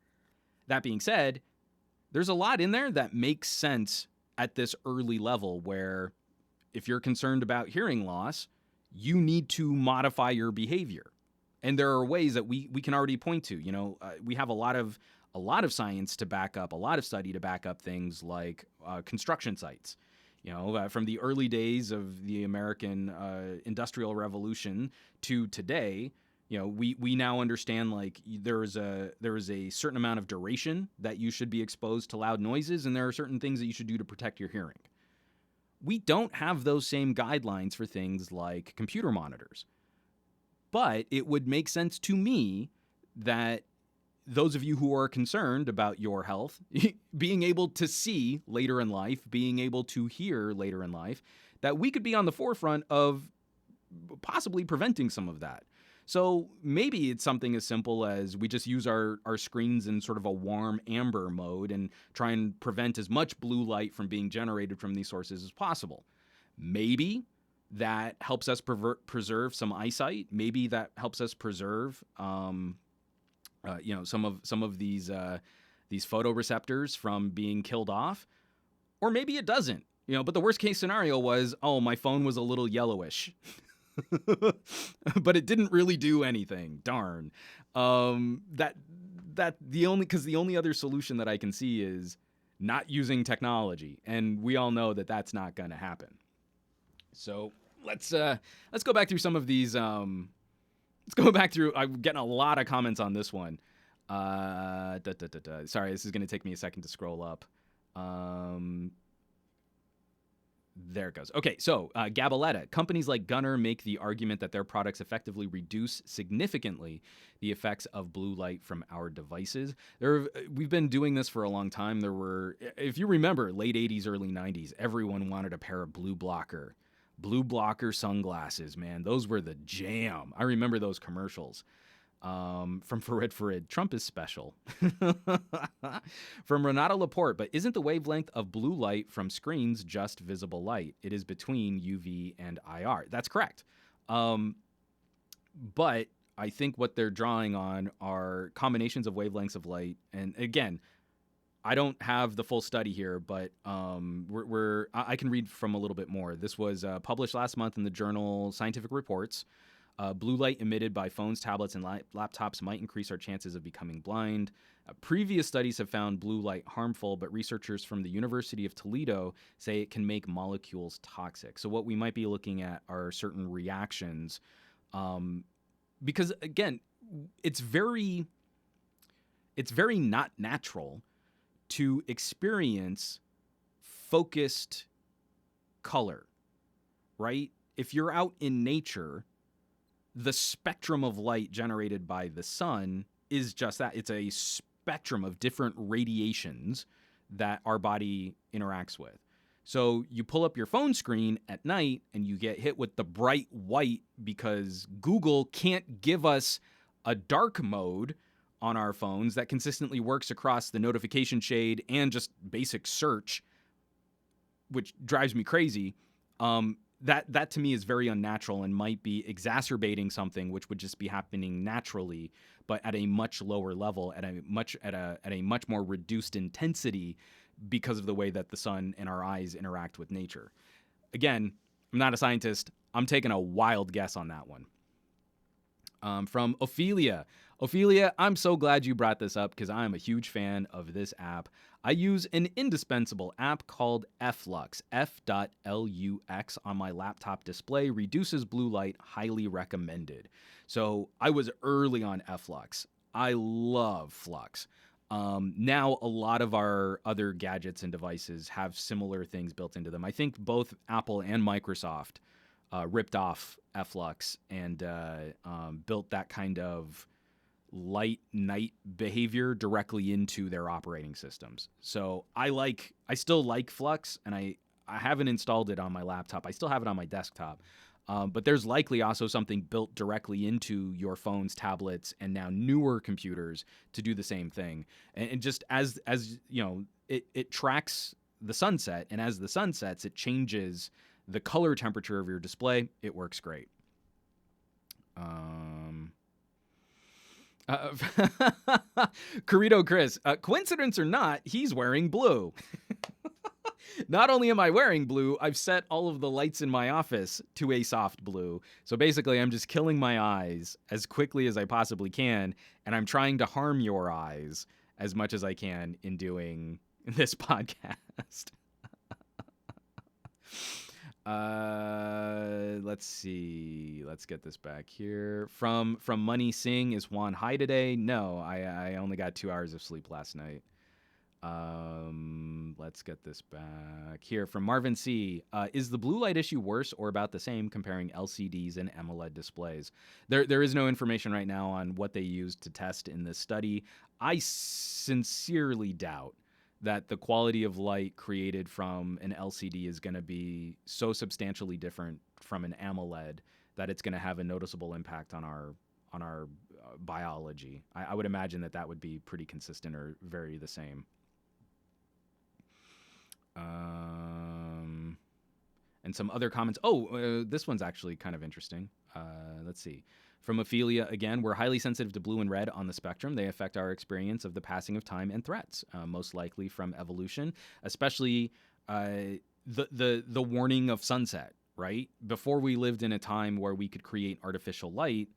That being said, there's a lot in there that makes sense at this early level where if you're concerned about hearing loss, you need to modify your behavior. And there are ways that we can already point to. We have a lot of a lot of science to back up, a lot of study to back up things like construction sites. From the early days of the American Industrial Revolution to today, we now understand like there is a certain amount of duration that you should be exposed to loud noises, and there are certain things that you should do to protect your hearing. We don't have those same guidelines for things like computer monitors. But it would make sense to me that those of you who are concerned about your health, being able to see later in life, being able to hear later in life, that we could be on the forefront of possibly preventing some of that. So maybe it's something as simple as we just use our screens in sort of a warm amber mode and try and prevent as much blue light from being generated from these sources as possible. Maybe that helps us preserve some eyesight. Maybe that helps us preserve, some of these photoreceptors from being killed off, or maybe it doesn't. But the worst case scenario was, my phone was a little yellowish, but it didn't really do anything. Darn. Because the only other solution that I can see is not using technology, and we all know that that's not going to happen. So let's go back through some of these. I'm getting a lot of comments on this one. Sorry, this is going to take me a second to scroll up. There it goes. Okay, so Gabaletta. Companies like Gunnar make the argument that their products effectively reduce significantly the effects of blue light from our devices. We've been doing this for a long time. There were, if you remember, late 80s, early 90s, everyone wanted a pair of blue blocker sunglasses, man. Those were the jam. I remember those commercials. From Farid, Trump is special. From Renata Laporte, but isn't the wavelength of blue light from screens just visible light? It is between UV and IR. That's correct. But I think what they're drawing on are combinations of wavelengths of light. And again, I don't have the full study here, but I can read from a little bit more. This was published last month in the journal Scientific Reports. Blue light emitted by phones, tablets, and laptops might increase our chances of becoming blind. Previous studies have found blue light harmful, but researchers from the University of Toledo say it can make molecules toxic. So what we might be looking at are certain reactions, because again, it's very not natural to experience focused color, right? If you're out in nature, the spectrum of light generated by the sun is just that. It's a spectrum of different radiations that our body interacts with. So you pull up your phone screen at night and you get hit with the bright white because Google can't give us a dark mode on our phones that consistently works across the notification shade and just basic search, which drives me crazy. That to me is very unnatural and might be exacerbating something which would just be happening naturally, but at a much lower level, at a much more reduced intensity because of the way that the sun and our eyes interact with nature. Again, I'm not a scientist. I'm taking a wild guess on that one. From Ophelia. Ophelia, I'm so glad you brought this up because I'm a huge fan of this app. I use an indispensable app called Flux, F.LUX, on my laptop display. Reduces blue light, highly recommended. So I was early on Flux. I love Flux. Now a lot of our other gadgets and devices have similar things built into them. I think both Apple and Microsoft ripped off Flux and built that kind of light night behavior directly into their operating systems. So I still like Flux, and I haven't installed it on my laptop. I still have it on my desktop. But there's likely also something built directly into your phones, tablets, and now newer computers to do the same thing. And just as you know, it tracks the sunset, and as the sun sets, it changes the color temperature of your display. It works great. Corrido Chris, coincidence or not, he's wearing blue. Not only am I wearing blue, I've set all of the lights in my office to a soft blue. So basically, I'm just killing my eyes as quickly as I possibly can, and I'm trying to harm your eyes as much as I can in doing this podcast. Let's see. Let's get this back here. From Money Singh, is Juan high today? No, I only got 2 hours of sleep last night. Let's get this back here from Marvin C. Is the blue light issue worse or about the same comparing LCDs and AMOLED displays? There is no information right now on what they used to test in this study. I sincerely doubt that the quality of light created from an LCD is going to be so substantially different from an AMOLED that it's going to have a noticeable impact on our biology. I would imagine that would be pretty consistent or very the same. And some other comments. This one's actually kind of interesting. Let's see. From Ophelia, again, we're highly sensitive to blue and red on the spectrum. They affect our experience of the passing of time and threats, most likely from evolution, especially the warning of sunset, right? Before we lived in a time where we could create artificial light,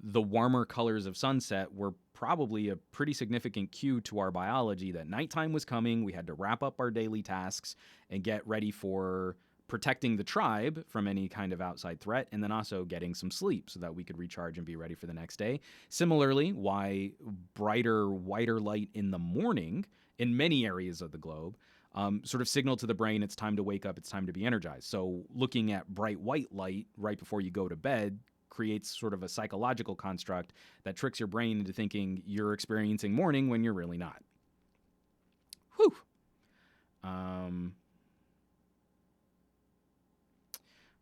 the warmer colors of sunset were probably a pretty significant cue to our biology that nighttime was coming. We had to wrap up our daily tasks and get ready for protecting the tribe from any kind of outside threat, and then also getting some sleep so that we could recharge and be ready for the next day. Similarly, why brighter, whiter light in the morning in many areas of the globe sort of signal to the brain it's time to wake up, it's time to be energized. So looking at bright white light right before you go to bed creates sort of a psychological construct that tricks your brain into thinking you're experiencing morning when you're really not. Whew.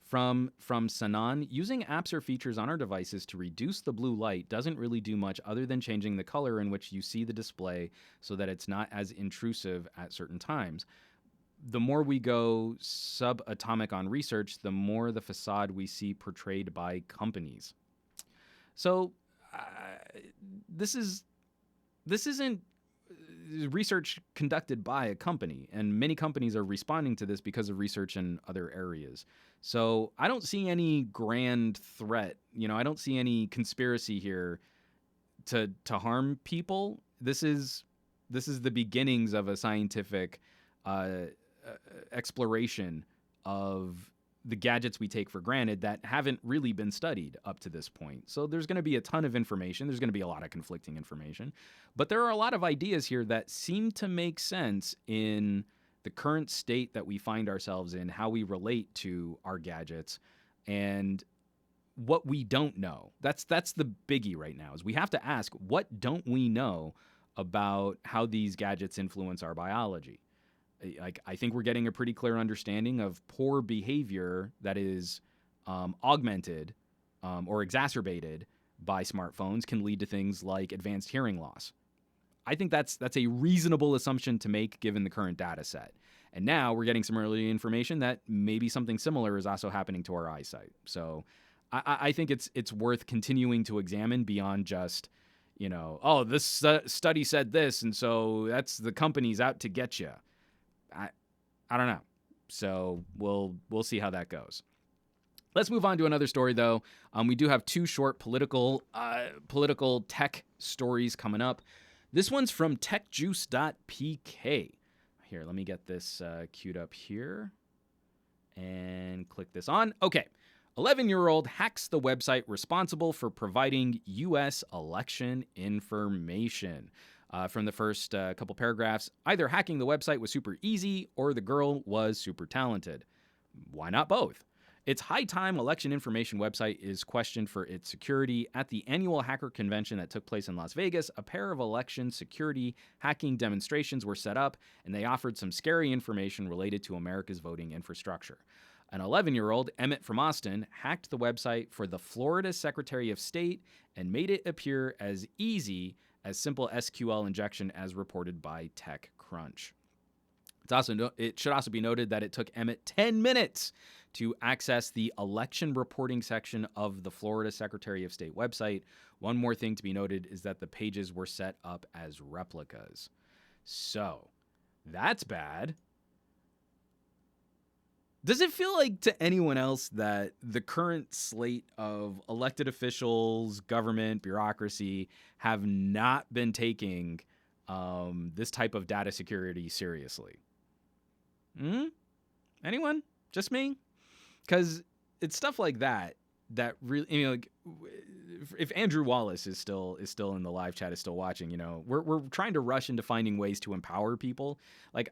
From Sanan, using apps or features on our devices to reduce the blue light doesn't really do much other than changing the color in which you see the display so that it's not as intrusive at certain times. The more we go subatomic on research, the more the facade we see portrayed by companies. So this isn't research conducted by a company, and many companies are responding to this because of research in other areas. So I don't see any grand threat. I don't see any conspiracy here to harm people. This is the beginnings of a scientific exploration of the gadgets we take for granted that haven't really been studied up to this point. So there's going to be a ton of information. There's going to be a lot of conflicting information. But there are a lot of ideas here that seem to make sense in the current state that we find ourselves in, how we relate to our gadgets, and what we don't know. That's the biggie right now, is we have to ask, what don't we know about how these gadgets influence our biology? I think we're getting a pretty clear understanding of poor behavior that is augmented or exacerbated by smartphones can lead to things like advanced hearing loss. I think that's a reasonable assumption to make given the current data set. And now we're getting some early information that maybe something similar is also happening to our eyesight. So I think it's worth continuing to examine beyond just, this study said this, and so that's the company's out to get you. I don't know. So we'll see how that goes. Let's move on to another story, though. We do have 2 short political tech stories coming up. This one's from techjuice.pk. Here, let me get this queued up here and click this on. Okay. 11-year-old hacks the website responsible for providing U.S. election information. From the first couple paragraphs, either hacking the website was super easy or the girl was super talented. Why not both? Its High Time election information website is questioned for its security. At the annual hacker convention that took place in Las Vegas, a pair of election security hacking demonstrations were set up, and they offered some scary information related to America's voting infrastructure. An 11-year-old, Emmett from Austin, hacked the website for the Florida Secretary of State and made it appear as easy as simple SQL injection as reported by TechCrunch. It should also be noted that it took Emmett 10 minutes to access the election reporting section of the Florida Secretary of State website. One more thing to be noted is that the pages were set up as replicas. So, that's bad. Does it feel like to anyone else that the current slate of elected officials, government, bureaucracy have not been taking this type of data security seriously. Anyone? Just me? Because it's stuff like that really, like, if Andrew Wallace is still in the live chat, is still watching, we're trying to rush into finding ways to empower people, like,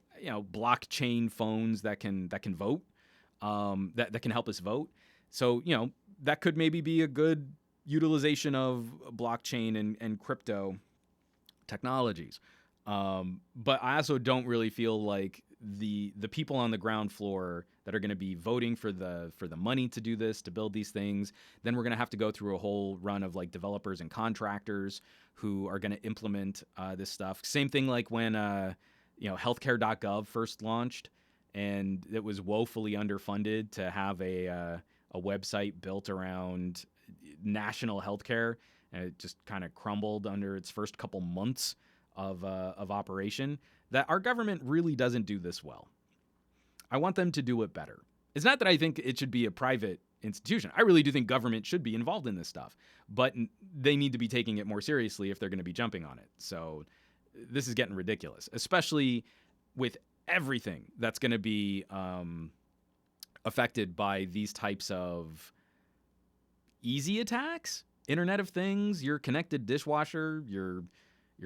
blockchain phones that can vote, that can help us vote. So, that could maybe be a good utilization of blockchain and crypto technologies. But I also don't really feel like the people on the ground floor that are going to be voting for the money to do this, to build these things, then we're going to have to go through a whole run of like developers and contractors who are going to implement this stuff. Same thing like when healthcare.gov first launched, and it was woefully underfunded to have a website built around national healthcare, and it just kind of crumbled under its first couple months of operation. That our government really doesn't do this well. I want them to do it better. It's not that I think it should be a private institution. I really do think government should be involved in this stuff, but they need to be taking it more seriously if they're going to be jumping on it. So this is getting ridiculous, especially with everything that's going to be affected by these types of easy attacks. Internet of Things, your connected dishwasher, your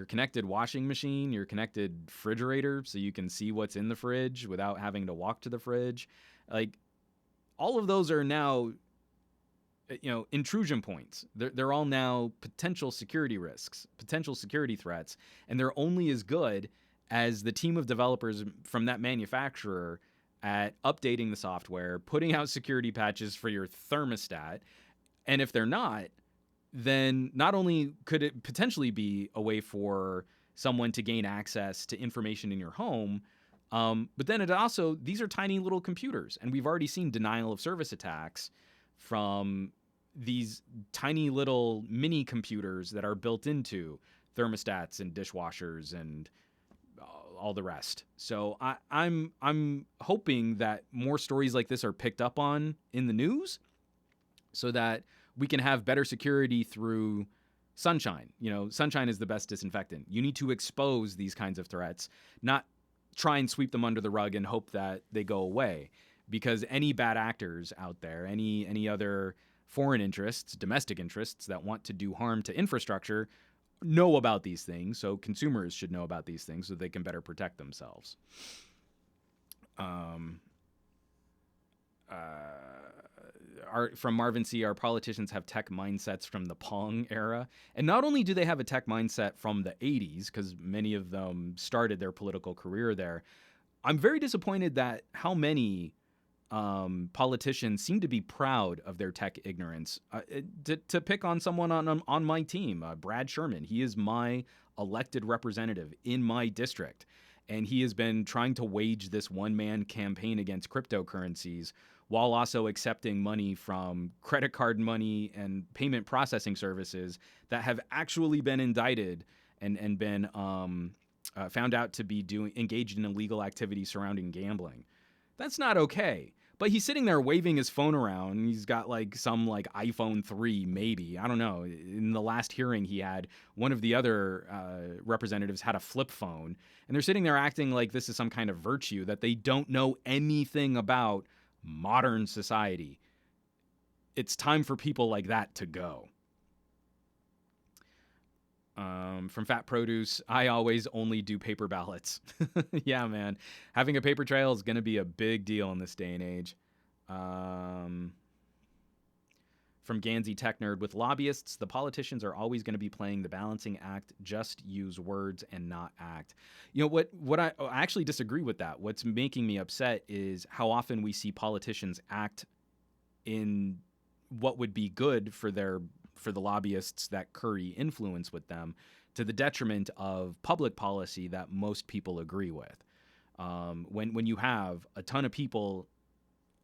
connected washing machine, your connected refrigerator, so you can see what's in the fridge without having to walk to the fridge. Like, all of those are now, intrusion points. They're all now potential security risks, potential security threats, and they're only as good as the team of developers from that manufacturer at updating the software, putting out security patches for your thermostat. And if they're not, then not only could it potentially be a way for someone to gain access to information in your home, but then these are tiny little computers. And we've already seen denial of service attacks from these tiny little mini computers that are built into thermostats and dishwashers and all the rest. So I'm hoping that more stories like this are picked up on in the news, so that we can have better security through sunshine. Sunshine is the best disinfectant. You need to expose these kinds of threats, not try and sweep them under the rug and hope that they go away. Because any bad actors out there, any other foreign interests, domestic interests that want to do harm to infrastructure, know about these things. So consumers should know about these things so they can better protect themselves. From Marvin C., our politicians have tech mindsets from the Pong era. And not only do they have a tech mindset from the 80s, because many of them started their political career there, I'm very disappointed that how many politicians seem to be proud of their tech ignorance. To pick on someone on my team, Brad Sherman, he is my elected representative in my district. And he has been trying to wage this one-man campaign against cryptocurrencies while also accepting money from credit card money and payment processing services that have actually been indicted and been found out to be engaged in illegal activities surrounding gambling. That's not okay. But he's sitting there waving his phone around. He's got some iPhone 3, maybe. I don't know. In the last hearing he had, one of the other representatives had a flip phone. And they're sitting there acting like this is some kind of virtue, that they don't know anything about modern society. It's time for people like that to go. From Fat Produce, I always only do paper ballots. Yeah, man. Having a paper trail is going to be a big deal in this day and age. From Gansey Tech Nerd, with lobbyists, the politicians are always going to be playing the balancing act. Just use words and not act. What I actually disagree with that. What's making me upset is how often we see politicians act in what would be good for the lobbyists that curry influence with them, to the detriment of public policy that most people agree with. When you have a ton of people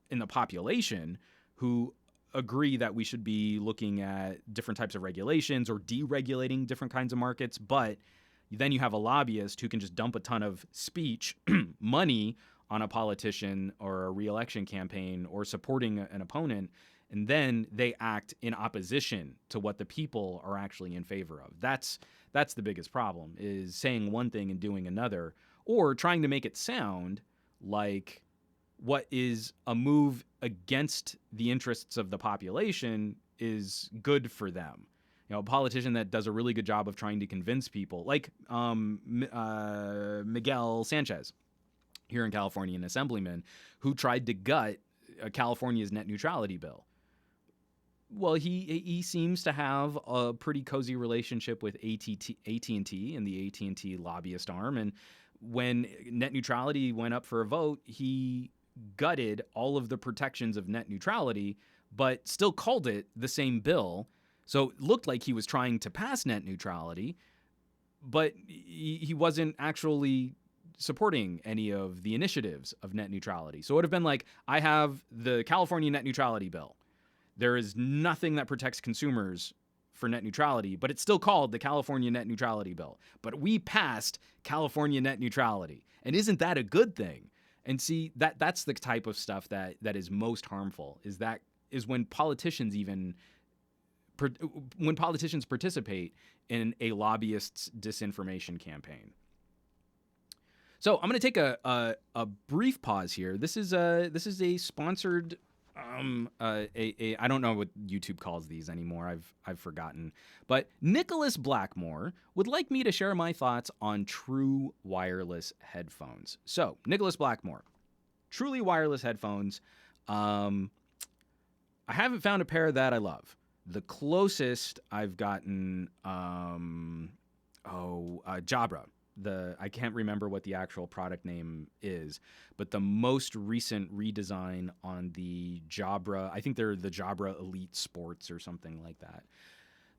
in the population who agree that we should be looking at different types of regulations or deregulating different kinds of markets, but then you have a lobbyist who can just dump a ton of speech money on a politician or a re-election campaign or supporting an opponent, and then they act in opposition to what the people are actually in favor of. That's the biggest problem, is saying one thing and doing another, or trying to make it sound like what is a move against the interests of the population is good for them. You know, a politician that does a really good job of trying to convince people, like Miguel Sanchez here in California, an assemblyman who tried to gut California's net neutrality bill. Well, he seems to have a pretty cozy relationship with AT&T and the AT&T lobbyist arm. And when net neutrality went up for a vote, he gutted all of the protections of net neutrality, but still called it the same bill. So it looked like he was trying to pass net neutrality, but he wasn't actually supporting any of the initiatives of net neutrality. So it would have been like, I have the California net neutrality bill. There is nothing that protects consumers for net neutrality, but it's still called the California net neutrality bill. But we passed California net neutrality. And isn't that a good thing? And see, that's the type of stuff that is most harmful, is when politicians participate in a lobbyist's disinformation campaign. So I'm going to take a brief pause here. This is a sponsored I don't know what YouTube calls these anymore. I've forgotten. But Nicholas Blackmore would like me to share my thoughts on true wireless headphones. So, Nicholas Blackmore, truly wireless headphones. I haven't found a pair that I love. The closest I've gotten, Jabra. I can't remember what the actual product name is, but the most recent redesign on the Jabra, I think they're the Jabra Elite Sports or something like that.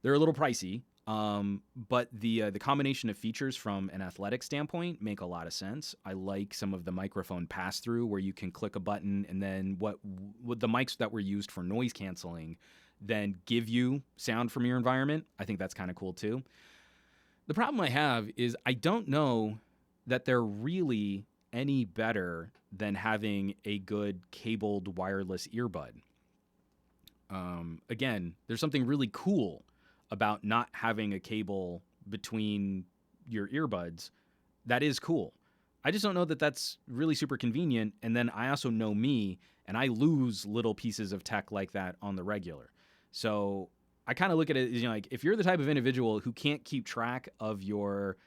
They're a little pricey, but the combination of features from an athletic standpoint make a lot of sense. I like some of the microphone pass-through where you can click a button and then what the mics that were used for noise canceling then give you sound from your environment. I think that's kind of cool too. The problem I have is I don't know that they're really any better than having a good cabled wireless earbud. Again, there's something really cool about not having a cable between your earbuds. That is cool. I just don't know that that's really super convenient. And then I also know me, and I lose little pieces of tech like that on the regular. So I kind of look at it as, like, if you're the type of individual who can't keep track of your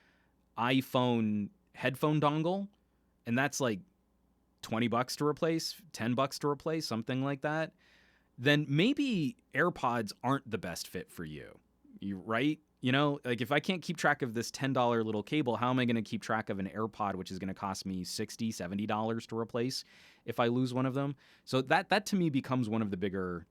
iPhone headphone dongle, and that's like $20 to replace, $10 to replace, something like that, then maybe AirPods aren't the best fit for you. Right? You know, like if I can't keep track of this $10 little cable, how am I going to keep track of an AirPod, which is going to cost me $60, $70 to replace if I lose one of them? So that to me becomes one of the bigger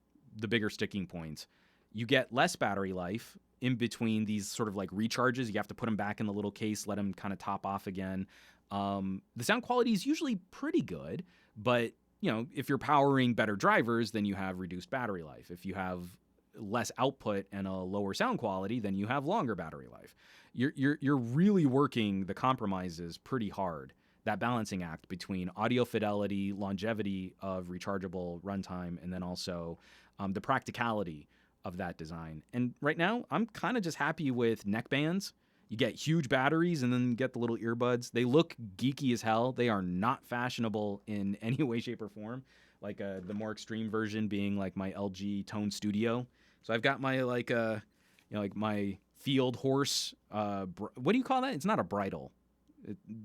sticking points. You get less battery life in between these sort of like recharges. You have to put them back in the little case, let them kind of top off again. The sound quality is usually pretty good, but you know, if you're powering better drivers, then you have reduced battery life. If you have less output and a lower sound quality, then you have longer battery life. You're really working the compromises pretty hard. That balancing act between audio fidelity, longevity of rechargeable runtime, and then also the practicality of that design. And right now, I'm kind of just happy with neck bands. You get huge batteries and then you get the little earbuds. They look geeky as hell. They are not fashionable in any way, shape, or form. Like the more extreme version being like my LG Tone Studio. So I've got my like my field horse. What do you call that? It's not a bridle.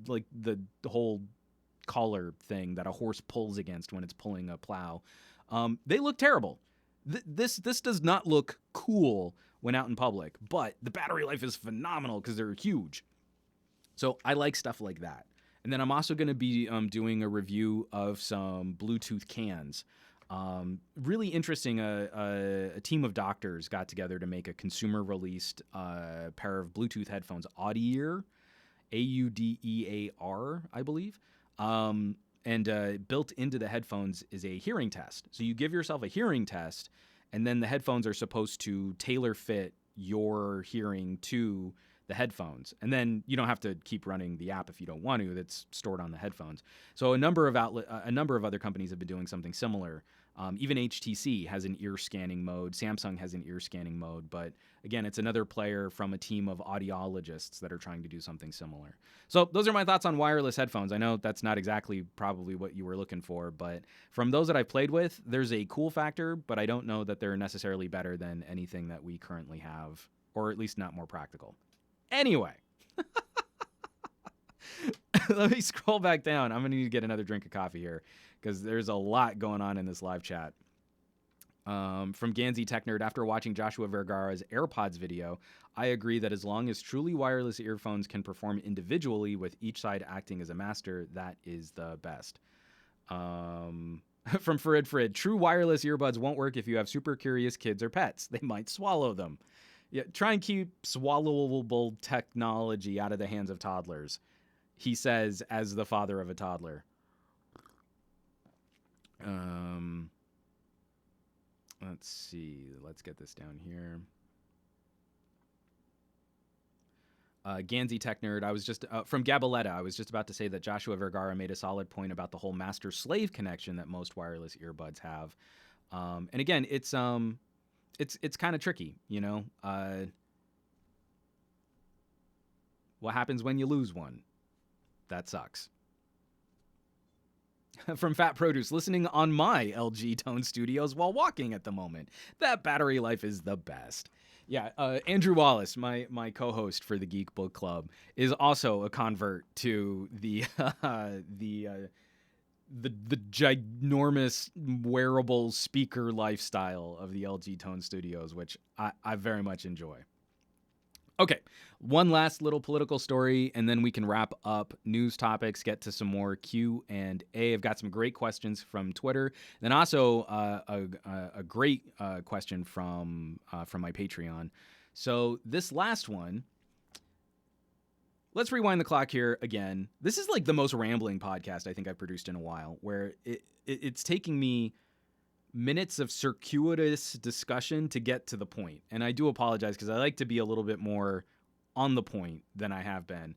Like the whole collar thing that a horse pulls against when it's pulling a plow. They look terrible. This does not look cool when out in public, but the battery life is phenomenal because they're huge. So I like stuff like that. And then I'm also going to be doing a review of some Bluetooth cans. Really interesting. A team of doctors got together to make a consumer-released pair of Bluetooth headphones, Audear, Audear, I believe. And built into the headphones is a hearing test. So you give yourself a hearing test, and then the headphones are supposed to tailor fit your hearing to the headphones. And then you don't have to keep running the app if you don't want to. That's stored on the headphones. So a number of other companies have been doing something similar. Even HTC has an ear scanning mode. Samsung has an ear scanning mode. But again, it's another player from a team of audiologists that are trying to do something similar. So those are my thoughts on wireless headphones. I know that's not exactly probably what you were looking for, but from those that I've played with, there's a cool factor, but I don't know that they're necessarily better than anything that we currently have, or at least not more practical. Anyway. Let me scroll back down. I'm going to need to get another drink of coffee here because there's a lot going on in this live chat. From Ganzi Tech Nerd, after watching Joshua Vergara's AirPods video, I agree that as long as truly wireless earphones can perform individually with each side acting as a master, that is the best. From Farid, true wireless earbuds won't work if you have super curious kids or pets. They might swallow them. Yeah, try and keep swallowable technology out of the hands of toddlers, he says as the father of a toddler. Let's see. Let's get this down here. Ganzi Tech Nerd, I was just from Gabaletta. I was just about to say that Joshua Vergara made a solid point about the whole master-slave connection that most wireless earbuds have. And again, it's kind of tricky, you know. What happens when you lose one? That sucks. From Fat Produce, listening on my LG Tone Studios while walking at the moment. That battery life is the best. Yeah, Andrew Wallace, my co-host for the Geek Book Club, is also a convert to the ginormous wearable speaker lifestyle of the LG Tone Studios, which I very much enjoy. Okay, one last little political story, and then we can wrap up news topics, get to some more Q&A. I've got some great questions from Twitter, and also a great question from my Patreon. So this last one, let's rewind the clock here again. This is like the most rambling podcast I think I've produced in a while, where it's taking me minutes of circuitous discussion to get to the point. And I do apologize because I like to be a little bit more on the point than I have been.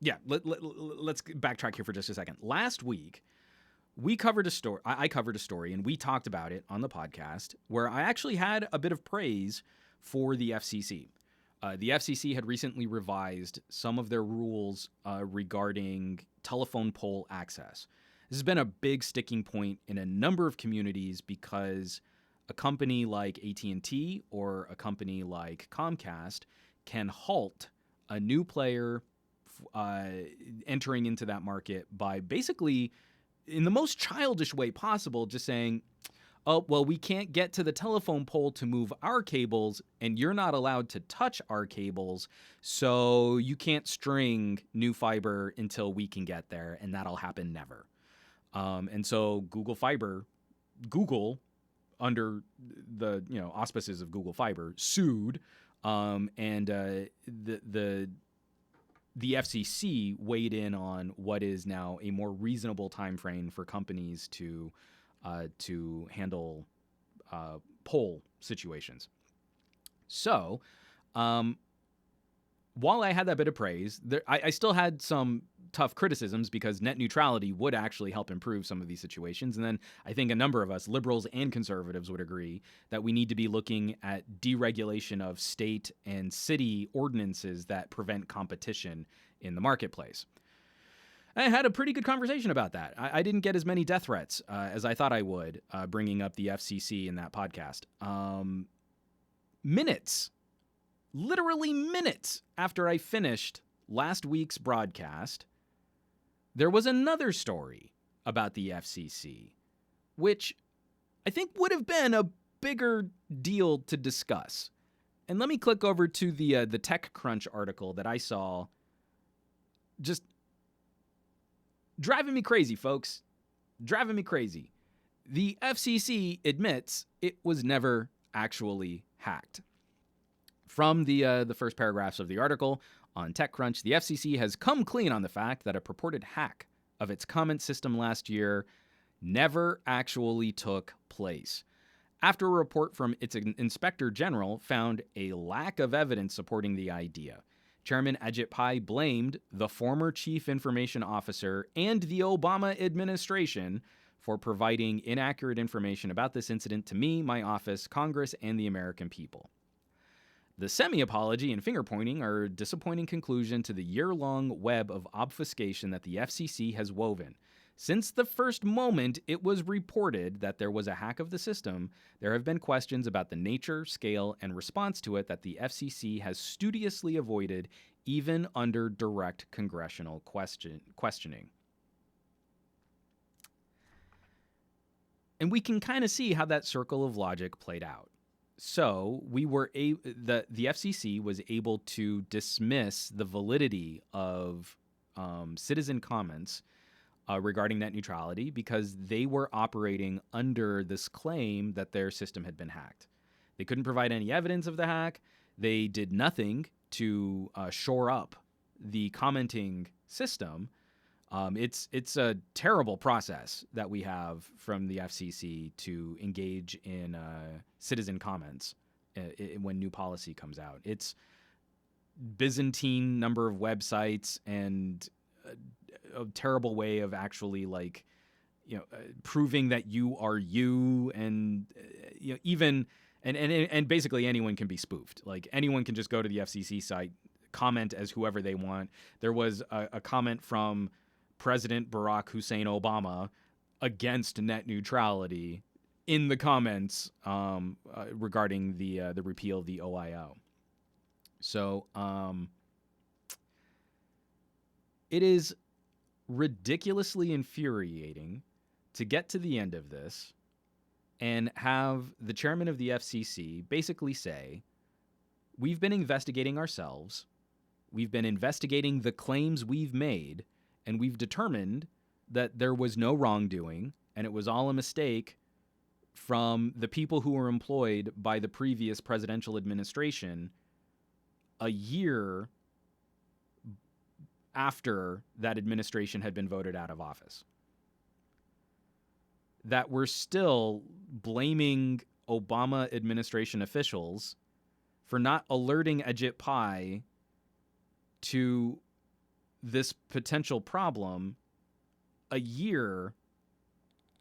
Yeah, let's backtrack here for just a second. Last week, we covered a story. I covered a story, and we talked about it on the podcast, where I actually had a bit of praise for the FCC. The FCC had recently revised some of their rules regarding telephone pole access. This has been a big sticking point in a number of communities because a company like AT&T or a company like Comcast can halt a new player entering into that market by basically, in the most childish way possible, just saying, oh, well, we can't get to the telephone pole to move our cables, and you're not allowed to touch our cables, so you can't string new fiber until we can get there, and that'll happen never. And so Google, under the auspices of Google Fiber, sued, and the FCC weighed in on what is now a more reasonable time frame for companies to handle poll situations. So, while I had that bit of praise, I still had some tough criticisms because net neutrality would actually help improve some of these situations. And then I think a number of us, liberals and conservatives, would agree that we need to be looking at deregulation of state and city ordinances that prevent competition in the marketplace. I had a pretty good conversation about that. I didn't get as many death threats as I thought I would, bringing up the FCC in that podcast. Literally minutes after I finished last week's broadcast, there was another story about the FCC, which I think would have been a bigger deal to discuss. And let me click over to the TechCrunch article that I saw. Just driving me crazy, folks. Driving me crazy. The FCC admits it was never actually hacked. From the first paragraphs of the article on TechCrunch, the FCC has come clean on the fact that a purported hack of its comment system last year never actually took place, after a report from its inspector general found a lack of evidence supporting the idea. Chairman Ajit Pai blamed the former chief information officer and the Obama administration for providing inaccurate information about this incident to me, my office, Congress, and the American people. The semi-apology and finger-pointing are a disappointing conclusion to the year-long web of obfuscation that the FCC has woven. Since the first moment it was reported that there was a hack of the system, there have been questions about the nature, scale, and response to it that the FCC has studiously avoided, even under direct congressional questioning. And we can kind of see how that circle of logic played out. So the FCC was able to dismiss the validity of citizen comments regarding net neutrality because they were operating under this claim that their system had been hacked. They couldn't provide any evidence of the hack. They did nothing to shore up the commenting system. It's a terrible process that we have from the FCC to engage in citizen comments when new policy comes out. It's Byzantine number of websites and a terrible way of actually proving that you are you, and even and basically anyone can be spoofed. Like anyone can just go to the FCC site, comment as whoever they want. There was a comment from President Barack Hussein Obama against net neutrality in the comments regarding the repeal of the OIO. So it is ridiculously infuriating to get to the end of this and have the chairman of the FCC basically say, we've been investigating ourselves, we've been investigating the claims we've made, and we've determined that there was no wrongdoing and it was all a mistake from the people who were employed by the previous presidential administration a year after that administration had been voted out of office. That we're still blaming Obama administration officials for not alerting Ajit Pai to this potential problem a year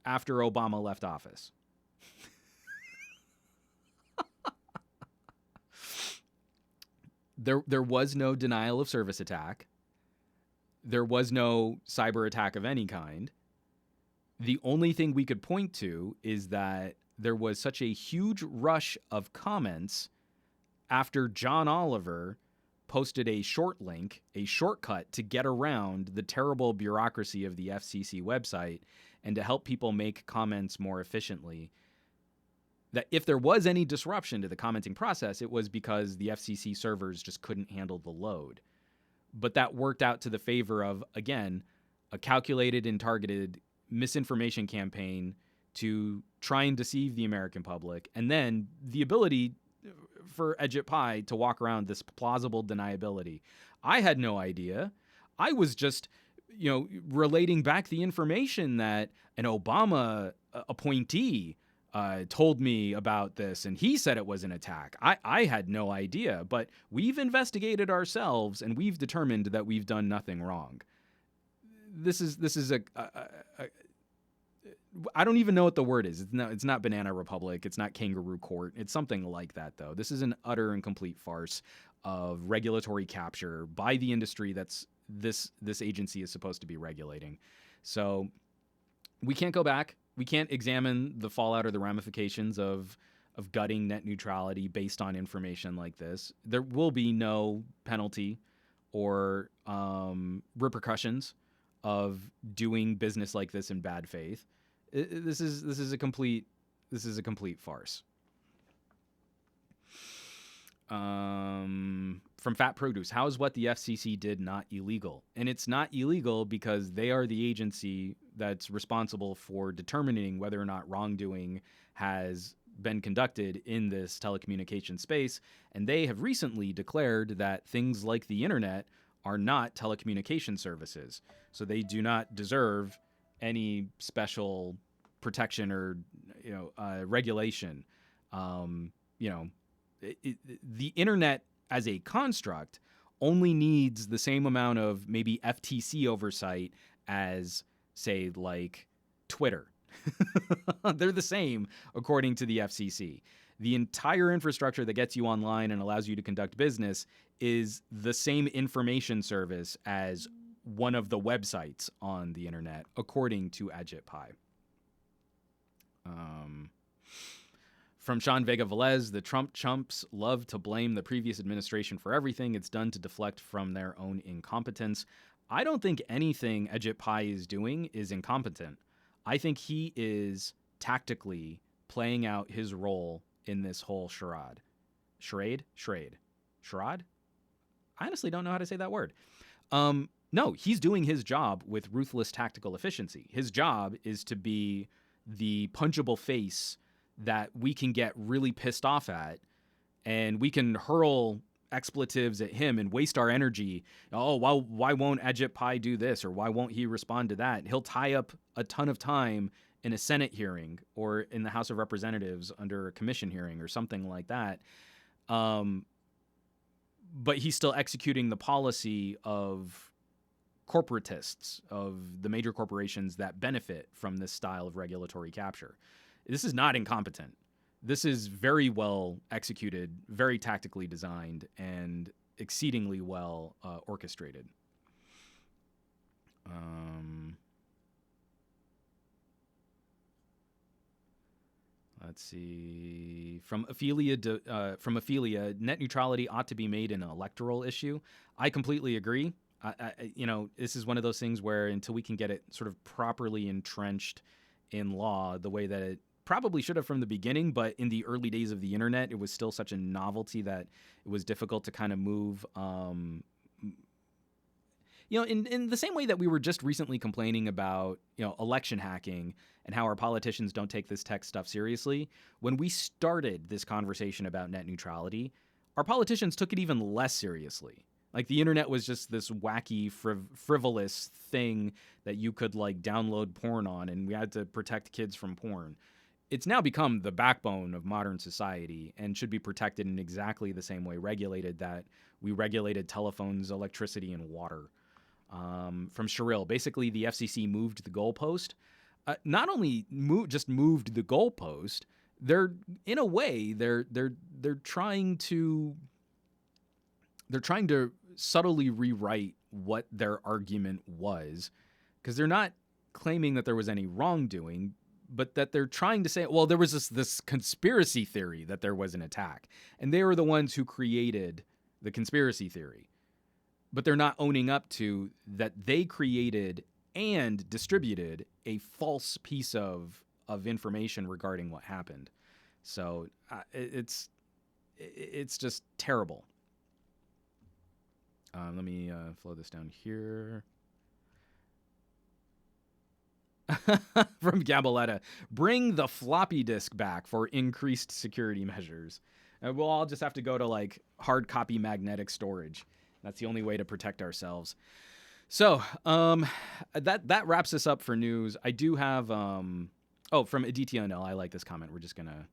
after Obama left office. There was no denial of service attack. There was no cyber attack of any kind. The only thing we could point to is that there was such a huge rush of comments after John Oliver posted a short link, a shortcut to get around the terrible bureaucracy of the FCC website and to help people make comments more efficiently, that if there was any disruption to the commenting process, it was because the FCC servers just couldn't handle the load. But that worked out to the favor of, again, a calculated and targeted misinformation campaign to try and deceive the American public, and then the ability for Ajit Pai to walk around this plausible deniability. I had no idea. I was just, relating back the information that an Obama appointee told me about this, and he said it was an attack. I had no idea, but we've investigated ourselves, and we've determined that we've done nothing wrong. This is a I don't even know what the word is. It's not Banana Republic. It's not Kangaroo Court. It's something like that, though. This is an utter and complete farce of regulatory capture by the industry that's this agency is supposed to be regulating. So we can't go back. We can't examine the fallout or the ramifications of gutting net neutrality based on information like this. There will be no penalty or repercussions of doing business like this in bad faith. This is a complete farce. From Fat Produce, how is what the FCC did not illegal? And it's not illegal because they are the agency that's responsible for determining whether or not wrongdoing has been conducted in this telecommunication space. And they have recently declared that things like the internet are not telecommunication services. So they do not deserve any special protection or regulation. The internet as a construct only needs the same amount of maybe FTC oversight as, say, like Twitter. They're the same according to the FCC. The entire infrastructure that gets you online and allows you to conduct business is the same information service as one of the websites on the internet, according to AgitPie. From Sean Vega Velez, the Trump chumps love to blame the previous administration for everything it's done to deflect from their own incompetence. I don't think anything AgitPie is doing is incompetent. I think he is tactically playing out his role in this whole charade. Charade? Charade? I honestly don't know how to say that word. No, he's doing his job with ruthless tactical efficiency. His job is to be the punchable face that we can get really pissed off at, and we can hurl expletives at him and waste our energy. Oh, why won't AgitPie do this, or why won't he respond to that? He'll tie up a ton of time in a Senate hearing or in the House of Representatives under a commission hearing or something like that. But he's still executing the policy of corporatists, of the major corporations that benefit from this style of regulatory capture. This is not incompetent. This is very well executed, very tactically designed, and exceedingly well orchestrated. Let's see. From Ophelia, net neutrality ought to be made an electoral issue. I completely agree. This is one of those things where until we can get it sort of properly entrenched in law, the way that it probably should have from the beginning, but in the early days of the internet, it was still such a novelty that it was difficult to kind of move. In the same way that we were just recently complaining about, election hacking and how our politicians don't take this tech stuff seriously. When we started this conversation about net neutrality, our politicians took it even less seriously. Like, the internet was just this wacky, frivolous thing that you could download porn on, and we had to protect kids from porn. It's now become the backbone of modern society and should be protected in exactly the same way that we regulated telephones, electricity, and water. From Sherrill, basically the FCC moved the goalpost. Not only just moved the goalpost, they're trying to subtly rewrite what their argument was, because they're not claiming that there was any wrongdoing, but that they're trying to say, well, there was this conspiracy theory that there was an attack, and they were the ones who created the conspiracy theory. But they're not owning up to that they created and distributed a false piece of information regarding what happened. So it's just terrible. Let me flow this down here. From Gabaletta, bring the floppy disk back for increased security measures. We'll all just have to go to hard copy magnetic storage. That's the only way to protect ourselves. So that wraps us up for news. I do have from Aditya NL. I like this comment. We're just gonna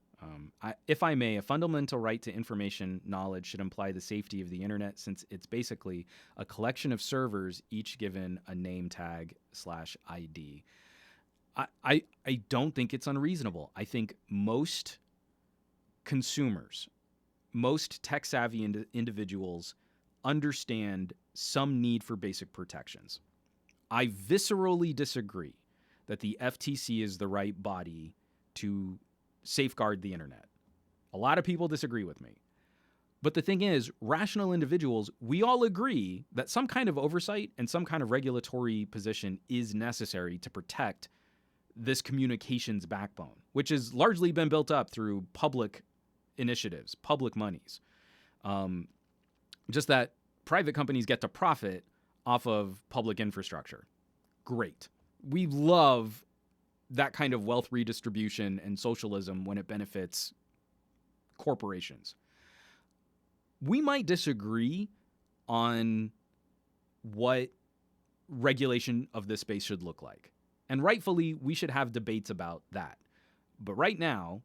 if I may, a fundamental right to information knowledge should imply the safety of the internet, since it's basically a collection of servers, each given a name tag /ID. I don't think it's unreasonable. I think most consumers, most tech-savvy individuals understand some need for basic protections. I viscerally disagree that the FTC is the right body to safeguard the internet. A lot of people disagree with me. But the thing is, rational individuals, we all agree that some kind of oversight and some kind of regulatory position is necessary to protect this communications backbone, which has largely been built up through public initiatives, public monies. Just that private companies get to profit off of public infrastructure. Great. We love that kind of wealth redistribution and socialism when it benefits corporations. We might disagree on what regulation of this space should look like. And rightfully, we should have debates about that. But right now,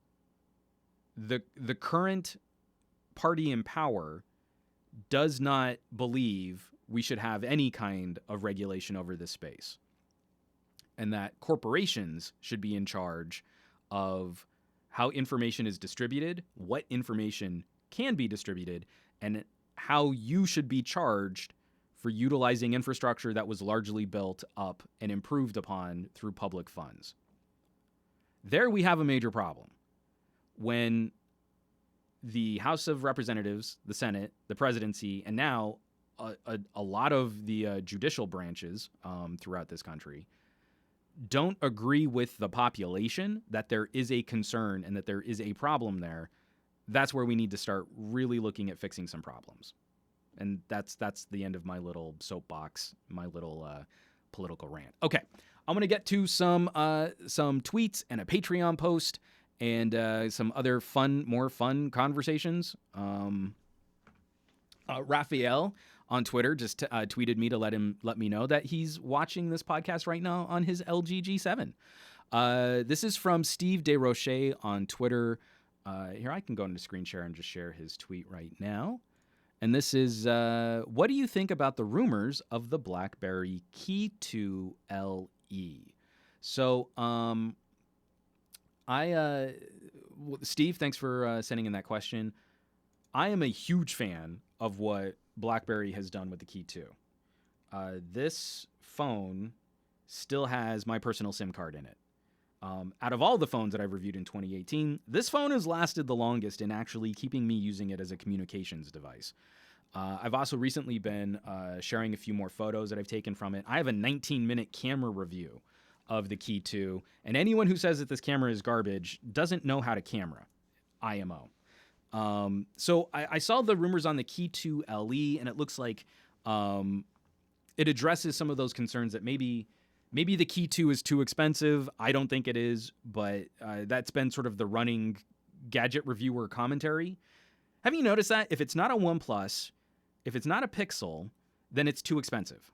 the current party in power does not believe we should have any kind of regulation over this space, and that corporations should be in charge of how information is distributed, what information can be distributed, and how you should be charged for utilizing infrastructure that was largely built up and improved upon through public funds. There we have a major problem. When the House of Representatives, the Senate, the presidency, and now a lot of the judicial branches throughout this country don't agree with the population that there is a concern and that there is a problem there, that's where we need to start really looking at fixing some problems. And that's the end of my little soapbox, my little political rant. Okay, I'm going to get to some tweets and a Patreon post and some other more fun conversations. Raphael on Twitter just tweeted me to let me know that he's watching this podcast right now on his LG G7. This is from Steve DesRochers on Twitter. Here, I can go into screen share and just share his tweet right now. And this is, what do you think about the rumors of the Blackberry Key 2 LE? So, Steve, thanks for sending in that question. I am a huge fan of what BlackBerry has done with the Key 2. This phone still has my personal SIM card in it. Out of all the phones that I've reviewed in 2018, this phone has lasted the longest in actually keeping me using it as a communications device. I've also recently been sharing a few more photos that I've taken from it. I have a 19-minute camera review of the Key 2, and anyone who says that this camera is garbage doesn't know how to camera. IMO. So I saw the rumors on the Key 2 LE, and it looks like it addresses some of those concerns that maybe the Key 2 is too expensive. I don't think it is, but that's been sort of the running gadget reviewer commentary. Have you noticed that? If it's not a OnePlus, if it's not a Pixel, then it's too expensive.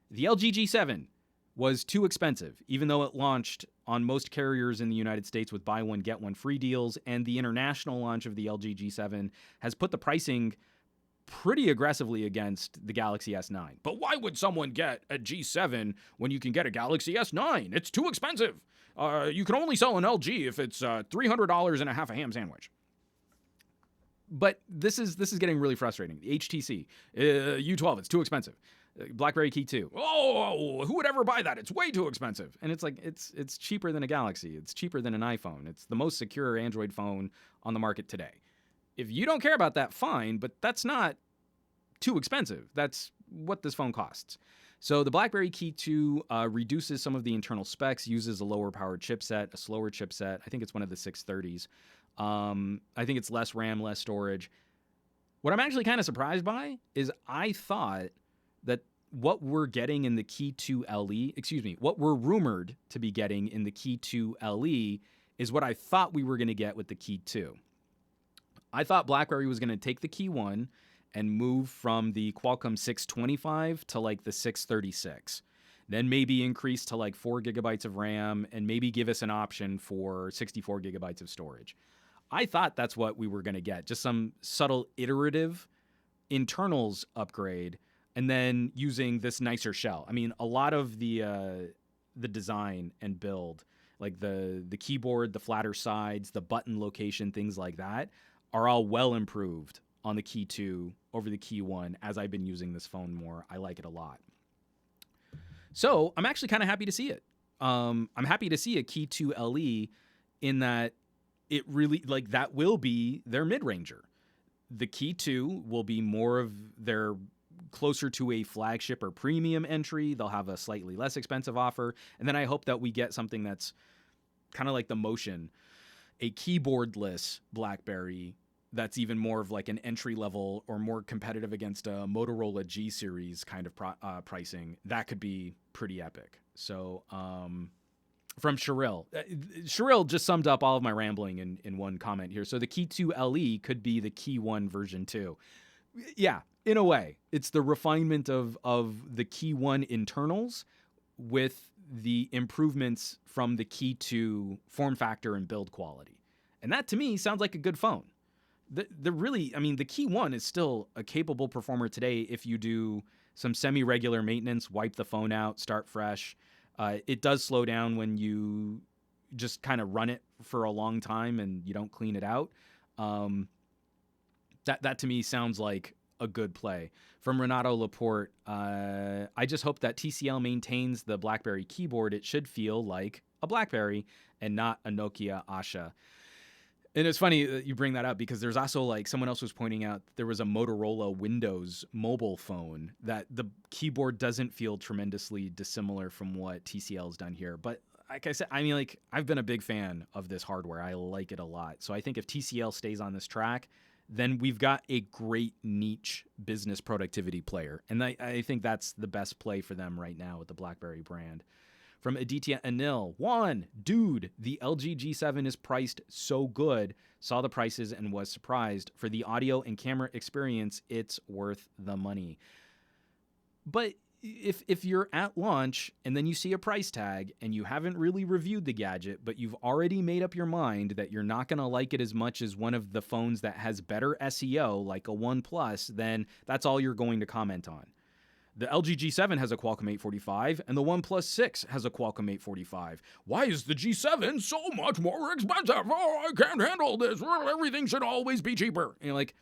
The LG G7 was too expensive, even though it launched on most carriers in the United States with buy one, get one free deals, and the international launch of the LG G7 has put the pricing pretty aggressively against the Galaxy S9. But why would someone get a G7 when you can get a Galaxy S9? It's too expensive. You can only sell an LG if it's $300 and a half a ham sandwich. But this is getting really frustrating. The HTC U12, it's too expensive. BlackBerry Key 2. Oh, who would ever buy that? It's way too expensive. And it's like it's cheaper than a Galaxy. It's cheaper than an iPhone. It's the most secure Android phone on the market today. If you don't care about that, fine, but that's not too expensive. That's what this phone costs. So the BlackBerry Key 2 reduces some of the internal specs, uses a lower powered chipset, a slower chipset. I think it's one of the 630s. I think it's less RAM, less storage. What I'm actually kind of surprised by is I thought that what we're getting in the Key 2 LE, what we're rumored to be getting in the Key 2 LE is what I thought we were going to get with the Key 2. I thought BlackBerry was going to take the Key 1 and move from the Qualcomm 625 to like the 636. Then maybe increase to like 4 gigabytes of RAM and maybe give us an option for 64 gigabytes of storage. I thought that's what we were going to get, just some subtle iterative internals upgrade and then using this nicer shell. I mean, a lot of the design and build, like the keyboard, the flatter sides, the button location, things like that, are all well improved on the Key 2 over the Key 1 as I've been using this phone more. I like it a lot. So I'm actually kind of happy to see it. I'm happy to see a Key 2 LE in that it really, like, that will be their mid-ranger. The Key 2 will be more of their closer to a flagship or premium entry. They'll have a slightly less expensive offer. And then I hope that we get something that's kind of like the Motion, a keyboardless BlackBerry that's even more of like an entry level or more competitive against a Motorola G series kind of pricing. That could be pretty epic. So from Sherrill. Sherrill just summed up all of my rambling in one comment here. So the Key 2 LE could be the Key 1 version 2. Yeah, in a way. It's the refinement of the Key 1 internals with the improvements from the Key 2 form factor and build quality. And that, to me, sounds like a good phone. the really, I mean, the Key 1 is still a capable performer today if you do some semi-regular maintenance, wipe the phone out, start fresh. It does slow down when you just kind of run it for a long time and you don't clean it out. That to me sounds like a good play. From Renato Laporte, I just hope that TCL maintains the BlackBerry keyboard. It should feel like a BlackBerry and not a Nokia Asha. And it's funny that you bring that up because there's also like someone else was pointing out there was a Motorola Windows mobile phone that the keyboard doesn't feel tremendously dissimilar from what TCL's done here. But like I said, I mean, like I've been a big fan of this hardware. I like it a lot. So I think if TCL stays on this track, then we've got a great niche business productivity player. And I think that's the best play for them right now with the BlackBerry brand. From Aditya Anil, dude, the LG G7 is priced so good. Saw the prices and was surprised. For the audio and camera experience, it's worth the money. But if you're at launch and then you see a price tag and you haven't really reviewed the gadget, but you've already made up your mind that you're not going to like it as much as one of the phones that has better SEO, like a OnePlus, then that's all you're going to comment on. The LG G7 has a Qualcomm 845, and the OnePlus 6 has a Qualcomm 845. Why is the G7 so much more expensive? Oh, I can't handle this. Everything should always be cheaper. And it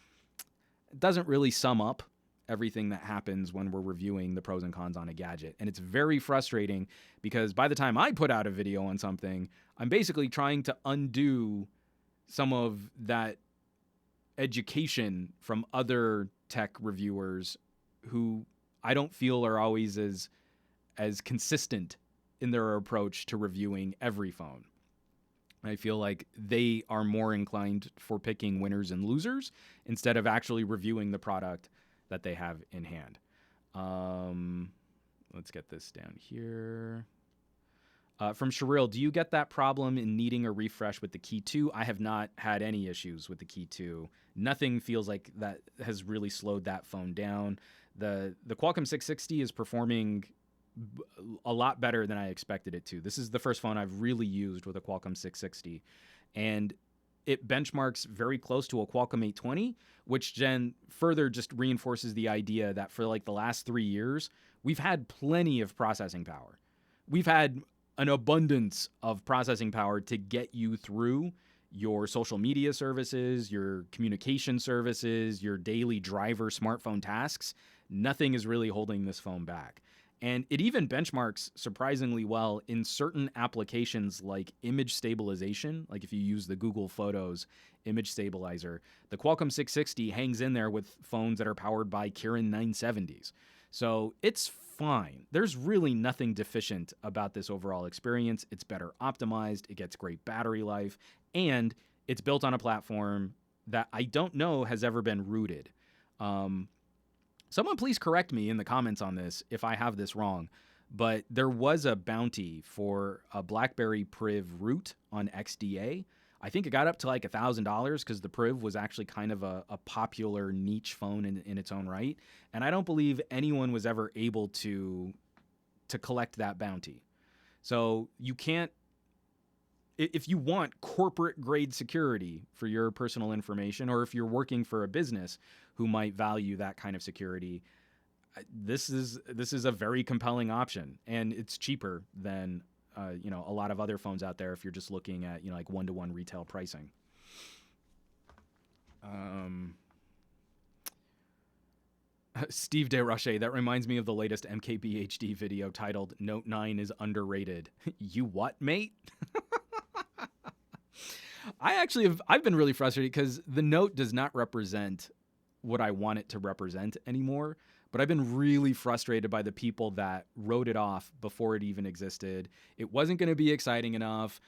doesn't really sum up everything that happens when we're reviewing the pros and cons on a gadget. And it's very frustrating because by the time I put out a video on something, I'm basically trying to undo some of that education from other tech reviewers who I don't feel are always as consistent in their approach to reviewing every phone. I feel like they are more inclined for picking winners and losers instead of actually reviewing the product that they have in hand. Let's get this down here. From Sherrill, do you get that problem in needing a refresh with the Key 2? I have not had any issues with the Key 2. Nothing feels like that has really slowed that phone down. The Qualcomm 660 is performing a lot better than I expected it to. This is the first phone I've really used with a Qualcomm 660. And it benchmarks very close to a Qualcomm 820, which then further just reinforces the idea that for like the last 3 years, we've had plenty of processing power. We've had an abundance of processing power to get you through your social media services, your communication services, your daily driver smartphone tasks. Nothing is really holding this phone back. And it even benchmarks surprisingly well in certain applications like image stabilization. Like if you use the Google Photos image stabilizer, the Qualcomm 660 hangs in there with phones that are powered by Kirin 970s. So it's fine. There's really nothing deficient about this overall experience. It's better optimized. It gets great battery life. And it's built on a platform that I don't know has ever been rooted. Someone please correct me in the comments on this if I have this wrong, but there was a bounty for a BlackBerry Priv root on XDA. I think it got up to like $1,000 because the Priv was actually kind of a popular niche phone in its own right. And I don't believe anyone was ever able to collect that bounty. So you can't, if you want corporate grade security for your personal information, or if you're working for a business who might value that kind of security, this is a very compelling option, and it's cheaper than a lot of other phones out there if you're just looking at like one-to-one retail pricing. Steve DeRoche, that reminds me of the latest MKBHD video titled "Note 9 is underrated." You what, mate? I've been really frustrated because the Note does not represent what I want it to represent anymore. But I've been really frustrated by the people that wrote it off before it even existed. It wasn't going to be exciting enough.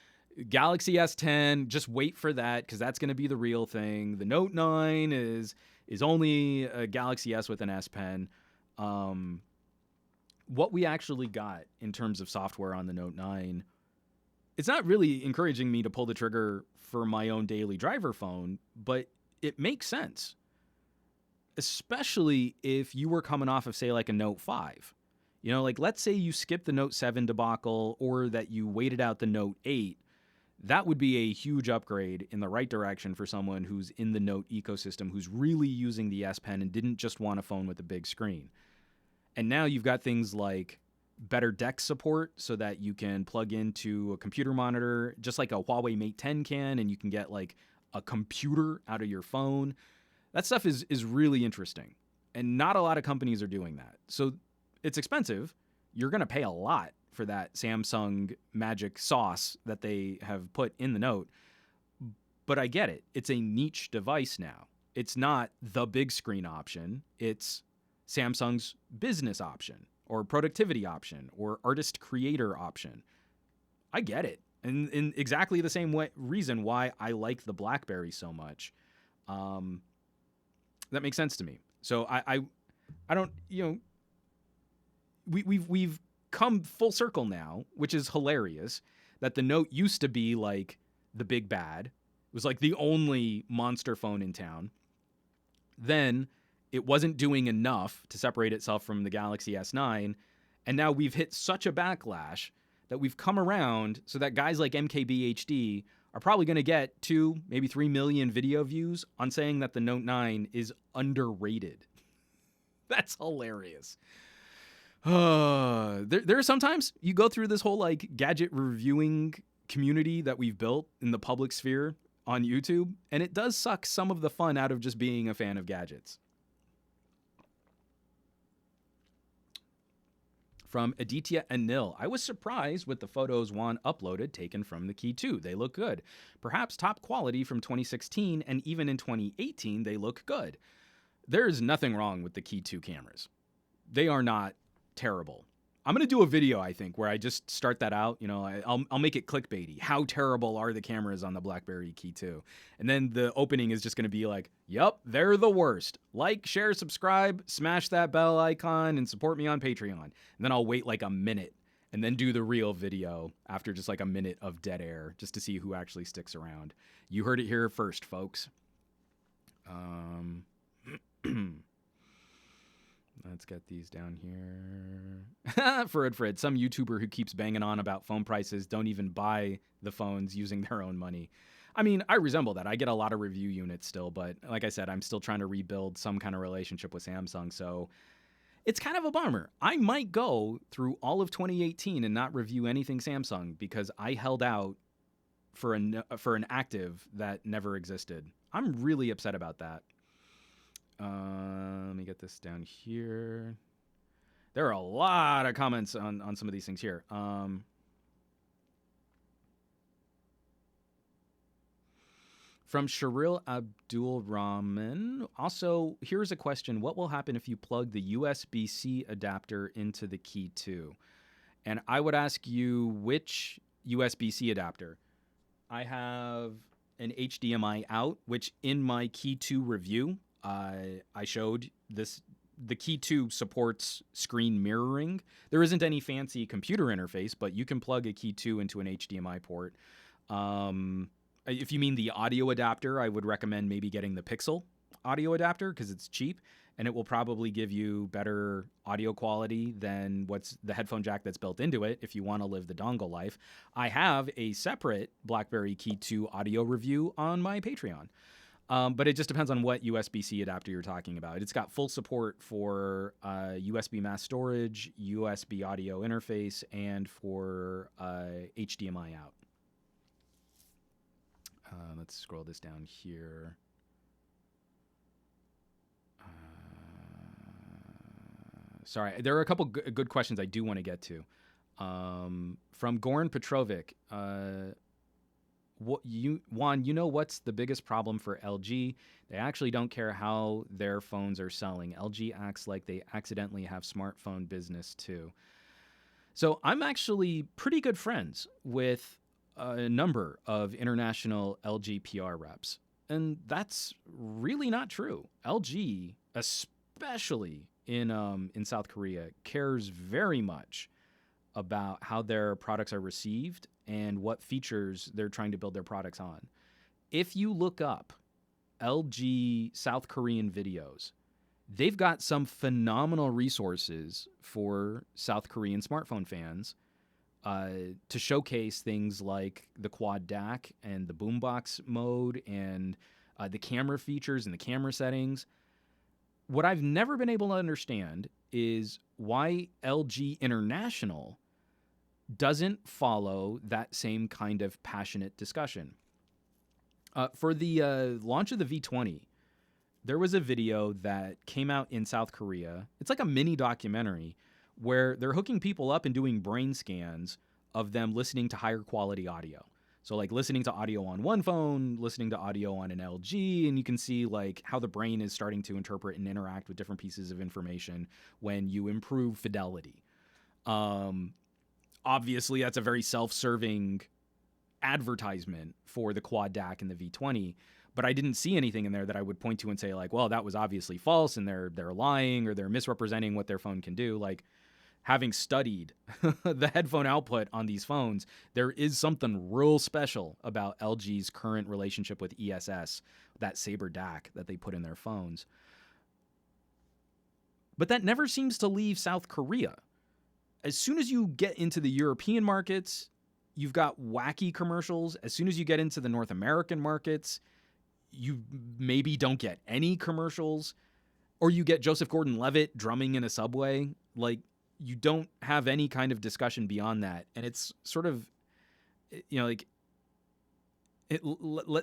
Galaxy S10, just wait for that because that's going to be the real thing. The Note 9 is only a Galaxy S with an S Pen. What we actually got in terms of software on the Note 9, it's not really encouraging me to pull the trigger for my own daily driver phone, but it makes sense. Especially if you were coming off of, say, like a Note 5. Like let's say you skipped the Note 7 debacle or that you waited out the Note 8. That would be a huge upgrade in the right direction for someone who's in the Note ecosystem, who's really using the S Pen and didn't just want a phone with a big screen. And now you've got things like better DeX support so that you can plug into a computer monitor just like a Huawei Mate 10 can, and you can get like a computer out of your phone. That stuff is really interesting. And not a lot of companies are doing that. So it's expensive. You're going to pay a lot for that Samsung magic sauce that they have put in the Note. But I get it. It's a niche device now. It's not the big screen option. It's Samsung's business option or productivity option or artist creator option. I get it. And in exactly the same reason why I like the Blackberry so much. That makes sense to me. So I don't, we've come full circle now, which is hilarious, that the Note used to be like the big bad. It was like the only monster phone in town. Then it wasn't doing enough to separate itself from the Galaxy S9. And now we've hit such a backlash that we've come around so that guys like MKBHD are probably going to get 2, maybe 3 million video views on saying that the Note 9 is underrated. That's hilarious. There are sometimes you go through this whole like gadget reviewing community that we've built in the public sphere on YouTube, and it does suck some of the fun out of just being a fan of gadgets. From Aditya Anil, I was surprised with the photos Juan uploaded taken from the Key 2. They look good. Perhaps top quality from 2016, and even in 2018, they look good. There's nothing wrong with the Key 2 cameras. They are not terrible. I'm going to do a video, I think, where I just start that out. I'll make it clickbaity. How terrible are the cameras on the BlackBerry Key 2? And then the opening is just going to be like, yep, they're the worst. Like, share, subscribe, smash that bell icon, and support me on Patreon. And then I'll wait like a minute and then do the real video after just like a minute of dead air just to see who actually sticks around. You heard it here first, folks. Let's get these down here. Fred, some YouTuber who keeps banging on about phone prices don't even buy the phones using their own money. I mean, I resemble that. I get a lot of review units still, but like I said, I'm still trying to rebuild some kind of relationship with Samsung, so it's kind of a bummer. I might go through all of 2018 and not review anything Samsung because I held out for an active that never existed. I'm really upset about that. Let me get this down here. There are a lot of comments on some of these things here. From Sharil Abdul Rahman. Also, here's a question. What will happen if you plug the USB-C adapter into the Key 2? And I would ask you, which USB-C adapter? I have an HDMI out, which in my Key 2 review, I showed this. The Key 2 supports screen mirroring. There isn't any fancy computer interface, but you can plug a Key 2 into an HDMI port. If you mean the audio adapter, I would recommend maybe getting the Pixel audio adapter because it's cheap and it will probably give you better audio quality than what's the headphone jack that's built into it if you want to live the dongle life. I have a separate BlackBerry Key 2 audio review on my Patreon. But it just depends on what USB-C adapter you're talking about. It's got full support for USB mass storage, USB audio interface, and for HDMI out. Let's scroll this down here. Sorry, there are a couple good questions I do want to get to. From Goran Petrovic. Juan, what's the biggest problem for LG? They actually don't care how their phones are selling. LG acts like they accidentally have smartphone business too. So I'm actually pretty good friends with a number of international LG PR reps. And that's really not true. LG, especially in South Korea, cares very much about how their products are received and what features they're trying to build their products on. If you look up LG South Korean videos, they've got some phenomenal resources for South Korean smartphone fans to showcase things like the quad DAC and the boombox mode and the camera features and the camera settings. What I've never been able to understand is why LG International doesn't follow that same kind of passionate discussion. For the launch of the V20, there was a video that came out in South Korea. It's like a mini documentary where they're hooking people up and doing brain scans of them listening to higher quality audio. So like listening to audio on one phone, listening to audio on an LG, and you can see like how the brain is starting to interpret and interact with different pieces of information when you improve fidelity. Obviously, that's a very self-serving advertisement for the quad DAC and the V20, but I didn't see anything in there that I would point to and say like, well, that was obviously false and they're lying or they're misrepresenting what their phone can do. Like, having studied the headphone output on these phones, there is something real special about LG's current relationship with ESS, that Saber DAC that they put in their phones. But that never seems to leave South Korea. As soon as you get into the European markets, you've got wacky commercials. As soon as you get into the North American markets, you maybe don't get any commercials, or you get Joseph Gordon-Levitt drumming in a subway. Like, you don't have any kind of discussion beyond that. And it's sort of, you know, like,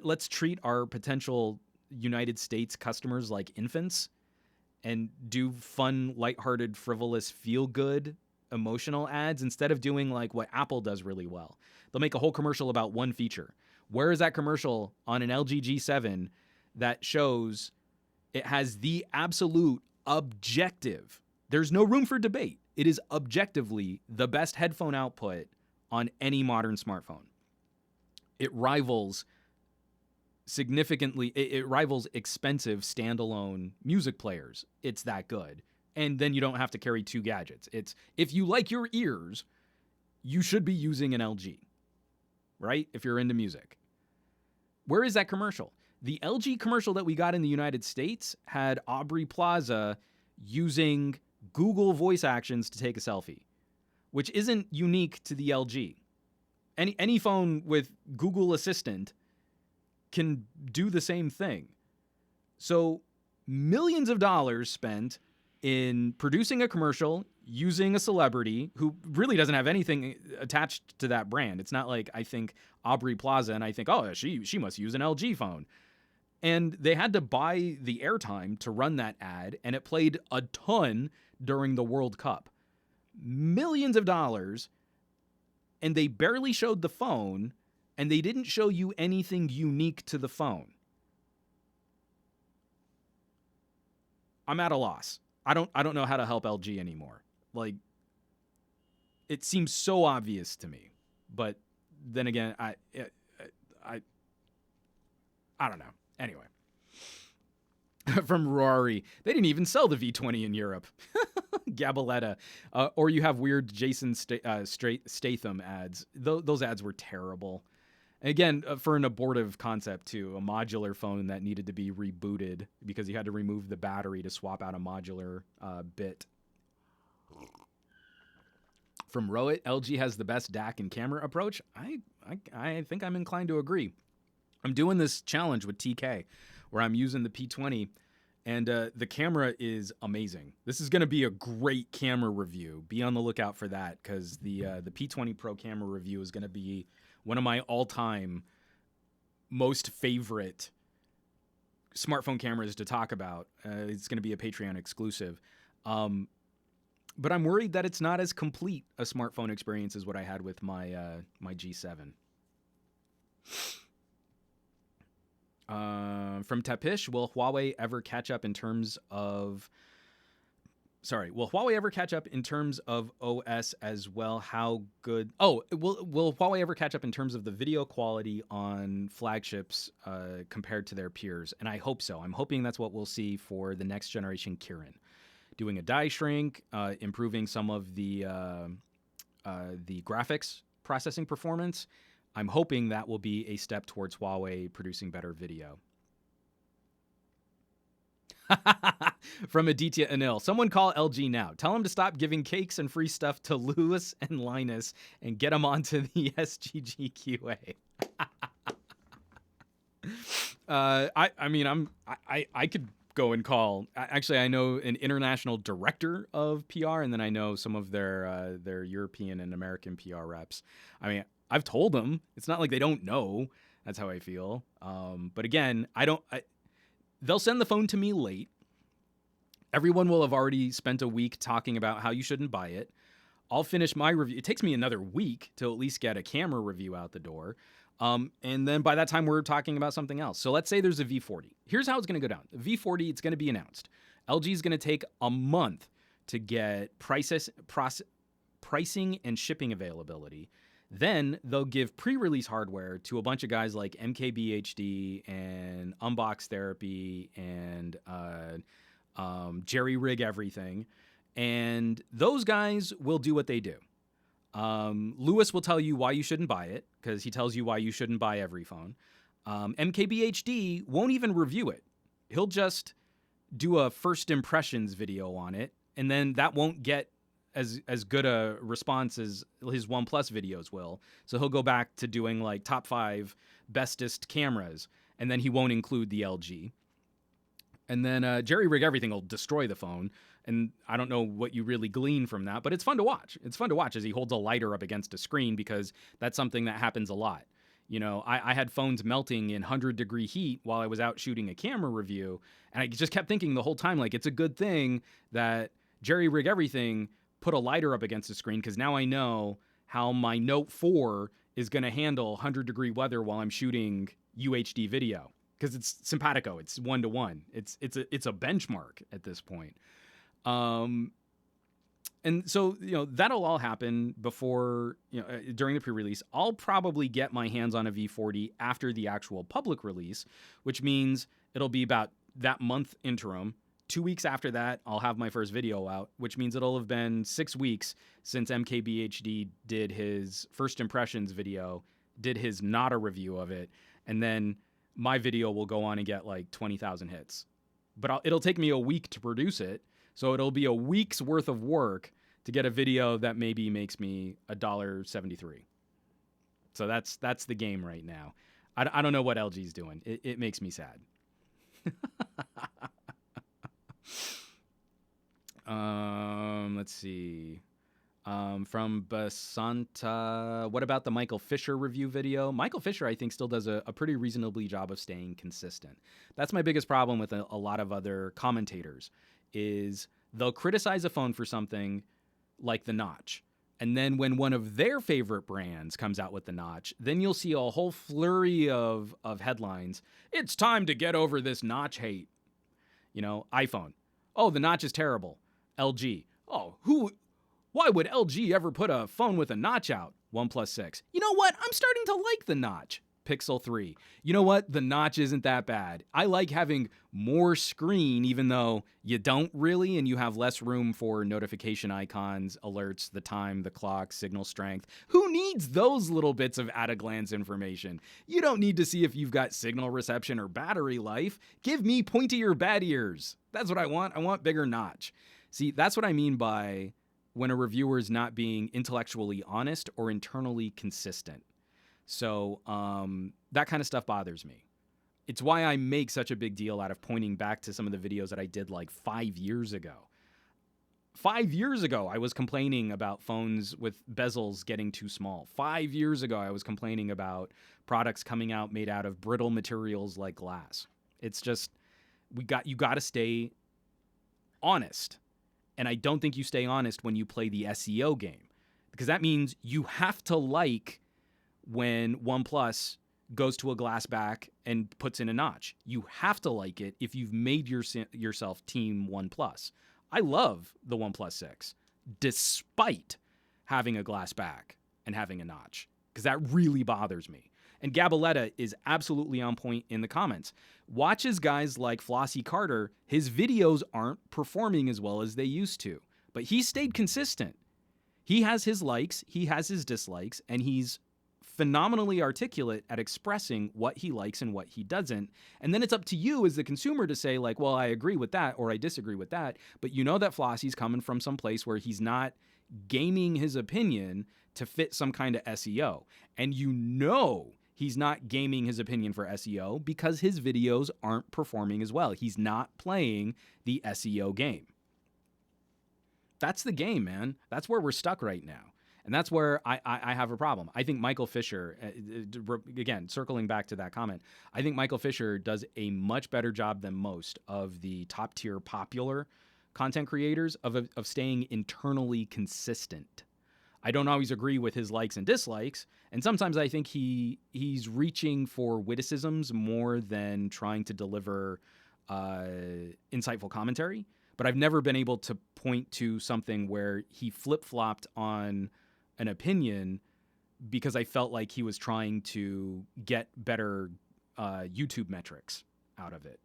let's treat our potential United States customers like infants and do fun, lighthearted, frivolous, feel-good, emotional ads instead of doing like what Apple does really well. They'll make a whole commercial about one feature. Where is that commercial on an LG G7 that shows it has the absolute objective? There's no room for debate. It is objectively the best headphone output on any modern smartphone. It rivals significantly, it rivals expensive standalone music players. It's that good. And then you don't have to carry two gadgets. It's, if you like your ears, you should be using an LG, right? If you're into music. Where is that commercial? The LG commercial that we got in the United States had Aubrey Plaza using Google voice actions to take a selfie, which isn't unique to the LG. Any phone with Google Assistant can do the same thing. So millions of dollars spent in producing a commercial using a celebrity who really doesn't have anything attached to that brand. It's not like I think Aubrey Plaza and I think, oh, she must use an LG phone. And they had to buy the airtime to run that ad, and it played a ton during the World Cup. Millions of dollars, and they barely showed the phone, and they didn't show you anything unique to the phone. I'm at a loss. I don't know how to help LG anymore. Like, it seems so obvious to me, but then again, I don't know. Anyway, from Rory, they didn't even sell the V20 in Europe. Gabaletta. Or you have weird Jason Statham ads. Those ads were terrible. Again, for an abortive concept, too. A modular phone that needed to be rebooted because you had to remove the battery to swap out a modular bit. From Rowit, LG has the best DAC and camera approach. I think I'm inclined to agree. I'm doing this challenge with TK where I'm using the P20, and the camera is amazing. This is going to be a great camera review. Be on the lookout for that, because the P20 Pro camera review is going to be one of my all-time most favorite smartphone cameras to talk about. It's going to be a Patreon exclusive. But I'm worried that it's not as complete a smartphone experience as what I had with my my G7. From Tepish, will Huawei ever catch up in terms of... Will Huawei ever catch up in terms of OS as well? How good... will Huawei ever catch up in terms of the video quality on flagships compared to their peers? And I hope so. I'm hoping that's what we'll see for the next generation Kirin. Doing a die shrink, improving some of the graphics processing performance. I'm hoping that will be a step towards Huawei producing better video. From Aditya Anil. Someone call LG now. Tell him to stop giving cakes and free stuff to Lewis and Linus and get them onto the SGGQA. I could go and call. Actually, I know an international director of PR, and then I know some of their European and American PR reps. I mean, I've told them. It's not like they don't know. That's how I feel. But again, they'll send the phone to me late. Everyone will have already spent a week talking about how you shouldn't buy it. I'll finish my review. It takes me another week to at least get a camera review out the door. And then by that time, we're talking about something else. So let's say there's a V40. Here's how it's going to go down. The V40, it's going to be announced. LG is going to take a month to get pricing and shipping availability. Then they'll give pre-release hardware to a bunch of guys like MKBHD and Unbox Therapy and Jerry Rig Everything. And those guys will do what they do. Lewis will tell you why you shouldn't buy it, because he tells you why you shouldn't buy every phone. MKBHD won't even review it. He'll just do a first impressions video on it, and then that won't get as good a response as his OnePlus videos will. So he'll go back to doing like top 5 bestest cameras, and then he won't include the LG. And then Jerry Rig Everything will destroy the phone. And I don't know what you really glean from that, but it's fun to watch. It's fun to watch as he holds a lighter up against a screen, because that's something that happens a lot. You know, I had phones melting in 100-degree heat while I was out shooting a camera review, and I just kept thinking the whole time, like, it's a good thing that Jerry Rig Everything put a lighter up against the screen, because now I know how my Note 4 is going to handle 100-degree weather while I'm shooting UHD video, because it's simpatico. It's 1-to-1. It's a benchmark at this point. And so, you know, that'll all happen before, during the pre-release. I'll probably get my hands on a V40 after the actual public release, which means it'll be about that month interim. 2 weeks after that, I'll have my first video out, which means it'll have been 6 weeks since MKBHD did his first impressions video, did his not a review of it, and then my video will go on and get like 20,000 hits. But it'll take me a week to produce it. So it'll be a week's worth of work to get a video that maybe makes me $1.73. So that's the game right now. I don't know what LG's doing. It makes me sad. Let's see. From Basanta, what about the Michael Fisher review video? Michael Fisher, I think, still does a pretty reasonably job of staying consistent. That's my biggest problem with a lot of other commentators, is they'll criticize a phone for something like the notch. And then when one of their favorite brands comes out with the notch, then you'll see a whole flurry of headlines. It's time to get over this notch hate. You know, iPhone. Oh, the notch is terrible. LG. Oh, why would LG ever put a phone with a notch out? OnePlus 6. You know what? I'm starting to like the notch. Pixel 3. You know what? The notch isn't that bad. I like having more screen, even though you don't really, and you have less room for notification icons, alerts, the time, the clock, signal strength. Who needs those little bits of at-a-glance information? You don't need to see if you've got signal reception or battery life. Give me pointier bat ears. That's what I want. I want bigger notch. See, that's what I mean by when a reviewer is not being intellectually honest or internally consistent. So that kind of stuff bothers me. It's why I make such a big deal out of pointing back to some of the videos that I did like 5 years ago. 5 years ago, I was complaining about phones with bezels getting too small. 5 years ago, I was complaining about products coming out made out of brittle materials like glass. It's just, you got to stay honest. And I don't think you stay honest when you play the SEO game, because that means you have to like when OnePlus goes to a glass back and puts in a notch. You have to like it if you've made yourself Team OnePlus. I love the OnePlus 6, despite having a glass back and having a notch, because that really bothers me. And Gabaletta is absolutely on point in the comments. Watches guys like Flossie Carter. His videos aren't performing as well as they used to, but he stayed consistent. He has his likes, he has his dislikes, and he's phenomenally articulate at expressing what he likes and what he doesn't. And then it's up to you as the consumer to say, like, well, I agree with that or I disagree with that. But you know that Flossie's coming from some place where he's not gaming his opinion to fit some kind of SEO. And you know he's not gaming his opinion for SEO because his videos aren't performing as well. He's not playing the SEO game. That's the game, man. That's where we're stuck right now. And that's where I have a problem. I think Michael Fisher, again, circling back to that comment, I think Michael Fisher does a much better job than most of the top tier popular content creators of staying internally consistent. I don't always agree with his likes and dislikes. And sometimes I think he's reaching for witticisms more than trying to deliver insightful commentary. But I've never been able to point to something where he flip-flopped on an opinion because I felt like he was trying to get better YouTube metrics out of it.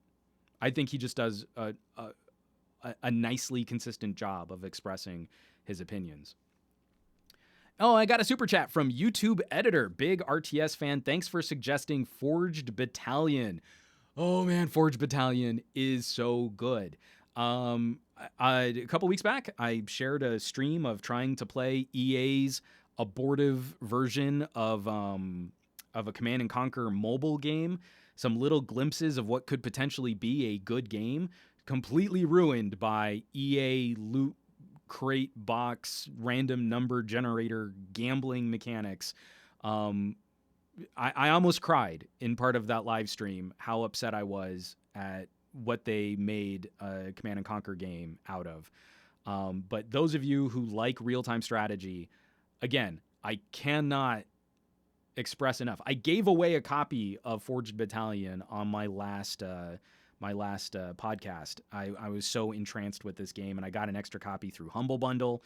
I think he just does a nicely consistent job of expressing his opinions. Oh, I got a super chat from YouTube editor, big RTS fan. Thanks for suggesting Forged Battalion. Oh man, Forged Battalion is so good. A couple weeks back, I shared a stream of trying to play EA's abortive version of a Command and Conquer mobile game. Some little glimpses of what could potentially be a good game, completely ruined by EA loot crate box random number generator gambling mechanics. I almost cried in part of that live stream, how upset I was at what they made a Command and Conquer game out of. But those of you who like real-time strategy, again, I cannot express enough. I gave away a copy of Forged Battalion on my last podcast. I was so entranced with this game, and I got an extra copy through Humble Bundle.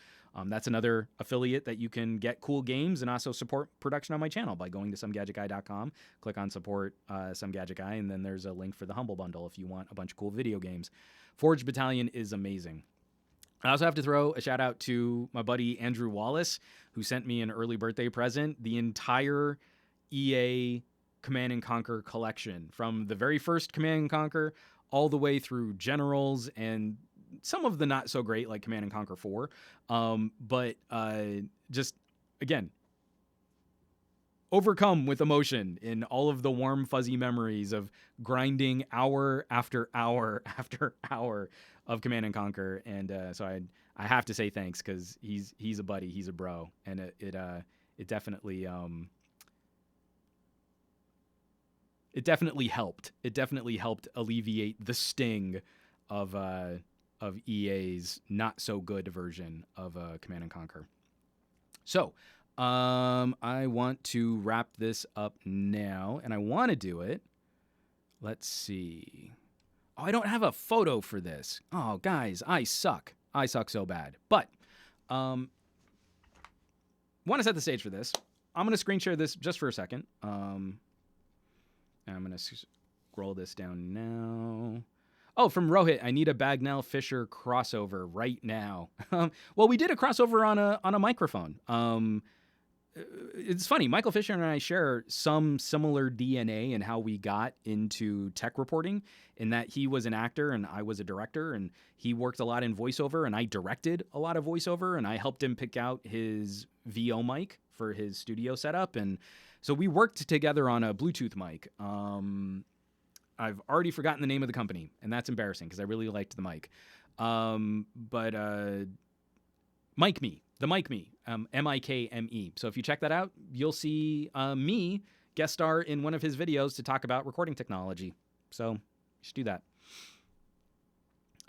That's another affiliate that you can get cool games and also support production on my channel by going to SomeGadgetGuy.com, click on support SomeGadgetGuy, and then there's a link for the Humble Bundle if you want a bunch of cool video games. Forged Battalion is amazing. I also have to throw a shout out to my buddy Andrew Wallace, who sent me an early birthday present, the entire EA Command and Conquer collection, from the very first Command and Conquer all the way through Generals and some of the not so great like Command and Conquer 4. But just, again, overcome with emotion in all of the warm, fuzzy memories of grinding hour after hour after hour of Command and Conquer. And so I have to say thanks, because he's a buddy, he's a bro, and it definitely it definitely helped. It definitely helped alleviate the sting of EA's not so good version of Command and Conquer. So I want to wrap this up now, and I want to do it. Let's see. Oh, I don't have a photo for this. Oh, guys, I suck. I suck so bad. But want to set the stage for this. I'm going to screen share this just for a second. I'm going to scroll this down now. Oh, from Rohit, I need a Bagnell Fisher crossover right now. Well, we did a crossover on a microphone. It's funny. Michael Fisher and I share some similar DNA in how we got into tech reporting, in that he was an actor and I was a director, and he worked a lot in voiceover and I directed a lot of voiceover, and I helped him pick out his VO mic for his studio setup. And so we worked together on a Bluetooth mic. I've already forgotten the name of the company, and that's embarrassing because I really liked the mic. But MicMe, the MicMe, MIKME. So if you check that out, you'll see me guest star in one of his videos to talk about recording technology. So you should do that.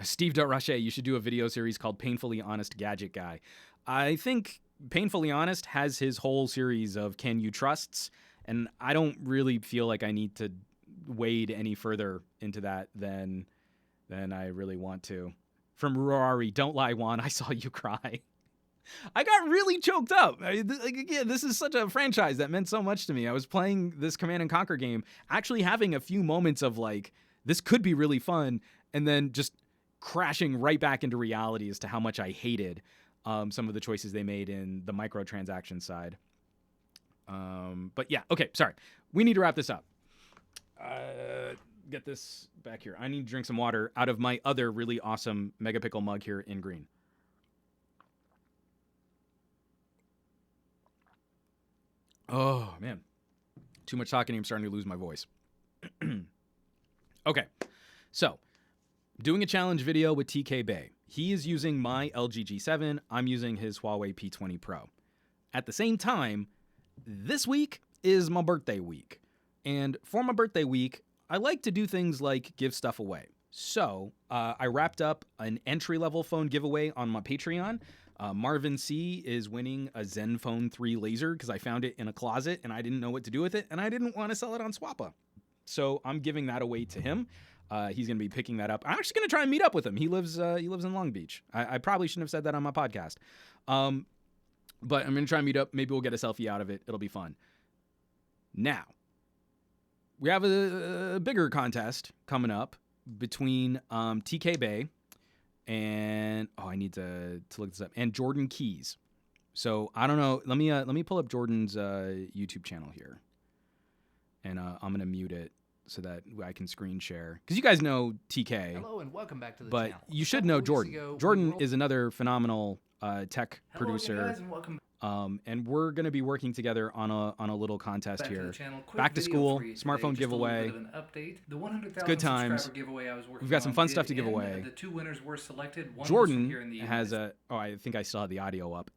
Steve Roche, you should do a video series called Painfully Honest Gadget Guy. I think Painfully Honest has his whole series of Can You Trusts, and I don't really feel like I need to wade any further into that than I really want to. From Rory, don't lie, Juan, I saw you cry. I got really choked up. Again, this is such a franchise that meant so much to me. I was playing this Command and Conquer game, actually having a few moments of like, this could be really fun, and then just crashing right back into reality as to how much I hated some of the choices they made in the microtransaction side. But yeah, okay, sorry. We need to wrap this up. Get this back here. I need to drink some water out of my other really awesome Megapickle mug here in green. Oh, man. Too much talking. I'm starting to lose my voice. Okay. So, doing a challenge video with TK Bay. He is using my LG G7. I'm using his Huawei P20 Pro. At the same time, this week is my birthday week. And for my birthday week, I like to do things like give stuff away. So I wrapped up an entry-level phone giveaway on my Patreon. Marvin C is winning a Zenfone 3 laser because I found it in a closet and I didn't know what to do with it, and I didn't want to sell it on Swappa. So I'm giving that away to him. He's going to be picking that up. I'm actually going to try and meet up with him. He lives in Long Beach. I probably shouldn't have said that on my podcast. But I'm going to try and meet up. Maybe we'll get a selfie out of it. It'll be fun. Now, we have a bigger contest coming up between TK Bay and I need to look this up, and Jordan Keys. So I don't know. Let me pull up Jordan's YouTube channel here, and I'm gonna mute it so that I can screen share, because you guys know TK. Hello and welcome back to the but channel. You should know Jordan. Jordan is another phenomenal tech producer. Guys, and welcome and we're going to be working together on a little contest back here. to the channel. Back to school, smartphone giveaway. The 100,000 Good times. giveaway I was working We've got some on fun stuff to did give end. away. The two winners were selected. One Jordan was here in the has US. I think I still have the audio up.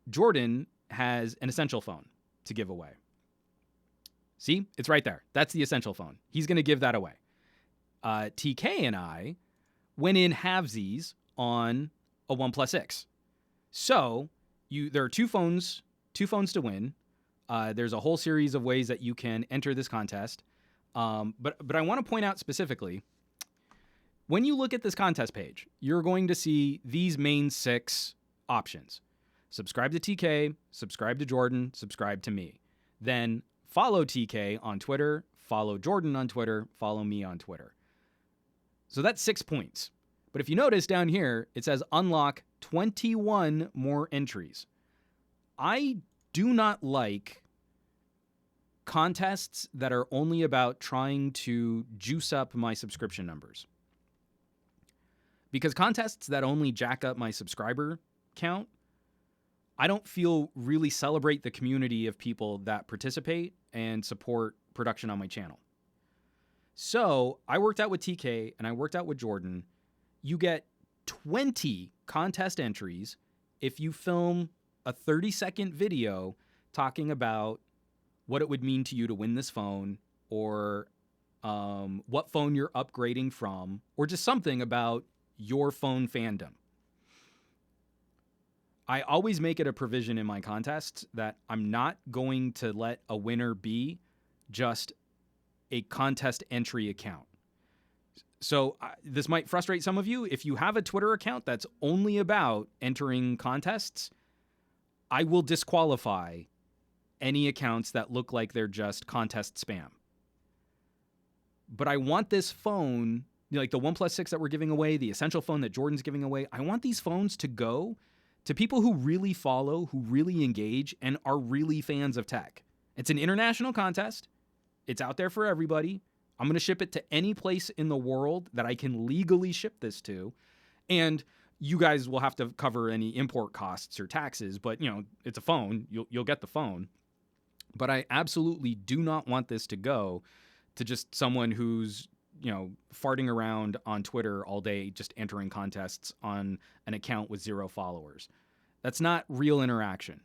Jordan has an essential phone to give away. See, it's right there. That's the essential phone. He's going to give that away. TK and I went in halvesies on a OnePlus 6. So there are two phones to win. There's a whole series of ways that you can enter this contest. But I want to point out specifically, when you look at this contest page, you're going to see these main 6 options. Subscribe to TK, subscribe to Jordan, subscribe to me. Then follow TK on Twitter, follow Jordan on Twitter, follow me on Twitter. So that's 6 points. But if you notice down here, it says unlock 21 more entries. I do not like contests that are only about trying to juice up my subscription numbers. Because contests that only jack up my subscriber count, I don't feel really celebrate the community of people that participate and support production on my channel. So I worked out with TK and I worked out with Jordan. You get 20 contest entries if you film a 30-second video talking about what it would mean to you to win this phone, or what phone you're upgrading from, or just something about your phone fandom. I always make it a provision in my contests that I'm not going to let a winner be just a contest entry account. So this might frustrate some of you. If you have a Twitter account that's only about entering contests, I will disqualify any accounts that look like they're just contest spam. But I want this phone, like the OnePlus 6 that we're giving away, the essential phone that Jordan's giving away, I want these phones to go to people who really follow, who really engage, and are really fans of tech. It's an international contest. It's out there for everybody. I'm going to ship it to any place in the world that I can legally ship this to. And you guys will have to cover any import costs or taxes, but it's a phone. You'll get the phone. But I absolutely do not want this to go to just someone who's, farting around on Twitter all day, just entering contests on an account with 0 followers. That's not real interaction.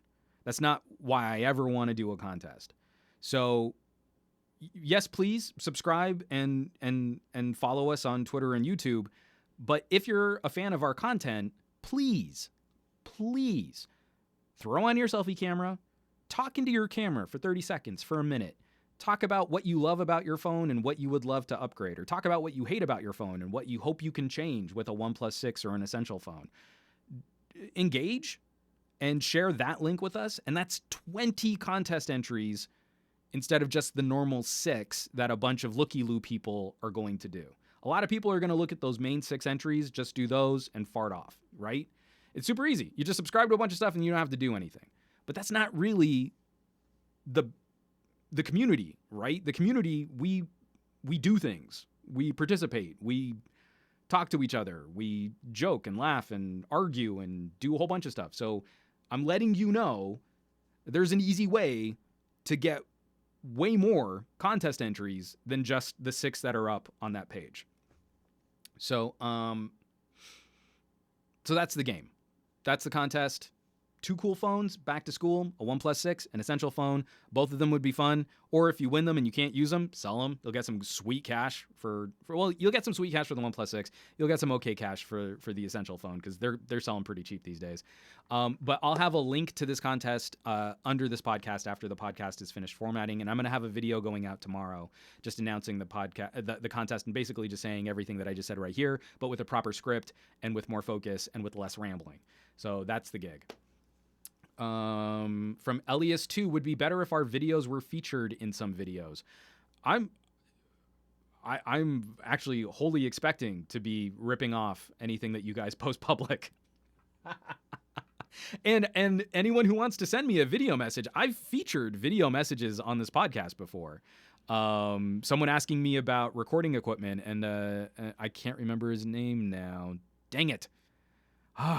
That's not why I ever want to do a contest. So yes, please subscribe and follow us on Twitter and YouTube. But if you're a fan of our content, please throw on your selfie camera, talk into your camera for 30 seconds, for a minute. Talk about what you love about your phone and what you would love to upgrade, or talk about what you hate about your phone and what you hope you can change with a OnePlus 6 or an essential phone. Engage and share that link with us. And that's 20 contest entries instead of just the normal 6 that a bunch of looky-loo people are going to do. A lot of people are going to look at those main 6 entries, just do those and fart off, right? It's super easy. You just subscribe to a bunch of stuff and you don't have to do anything. but that's not really the community, right? The community, we do things, we participate, we talk to each other, we joke and laugh and argue and do a whole bunch of stuff. So I'm letting you know there's an easy way to get way more contest entries than just the 6 that are up on that page. So that's the game. That's the contest. 2 cool phones, back to school, a OnePlus 6, an essential phone. Both of them would be fun. Or if you win them and you can't use them, sell them. You'll get some sweet cash you'll get some sweet cash for the OnePlus 6. You'll get some okay cash for the essential phone because they're selling pretty cheap these days. But I'll have a link to this contest under this podcast after the podcast is finished formatting, and I'm going to have a video going out tomorrow just announcing the contest and basically just saying everything that I just said right here, but with a proper script and with more focus and with less rambling. So that's the gig. From Elias 2, would be better if our videos were featured in some videos. I'm actually wholly expecting to be ripping off anything that you guys post public. and anyone who wants to send me a video message, I've featured video messages on this podcast before. Someone asking me about recording equipment, and I can't remember his name now. Dang it.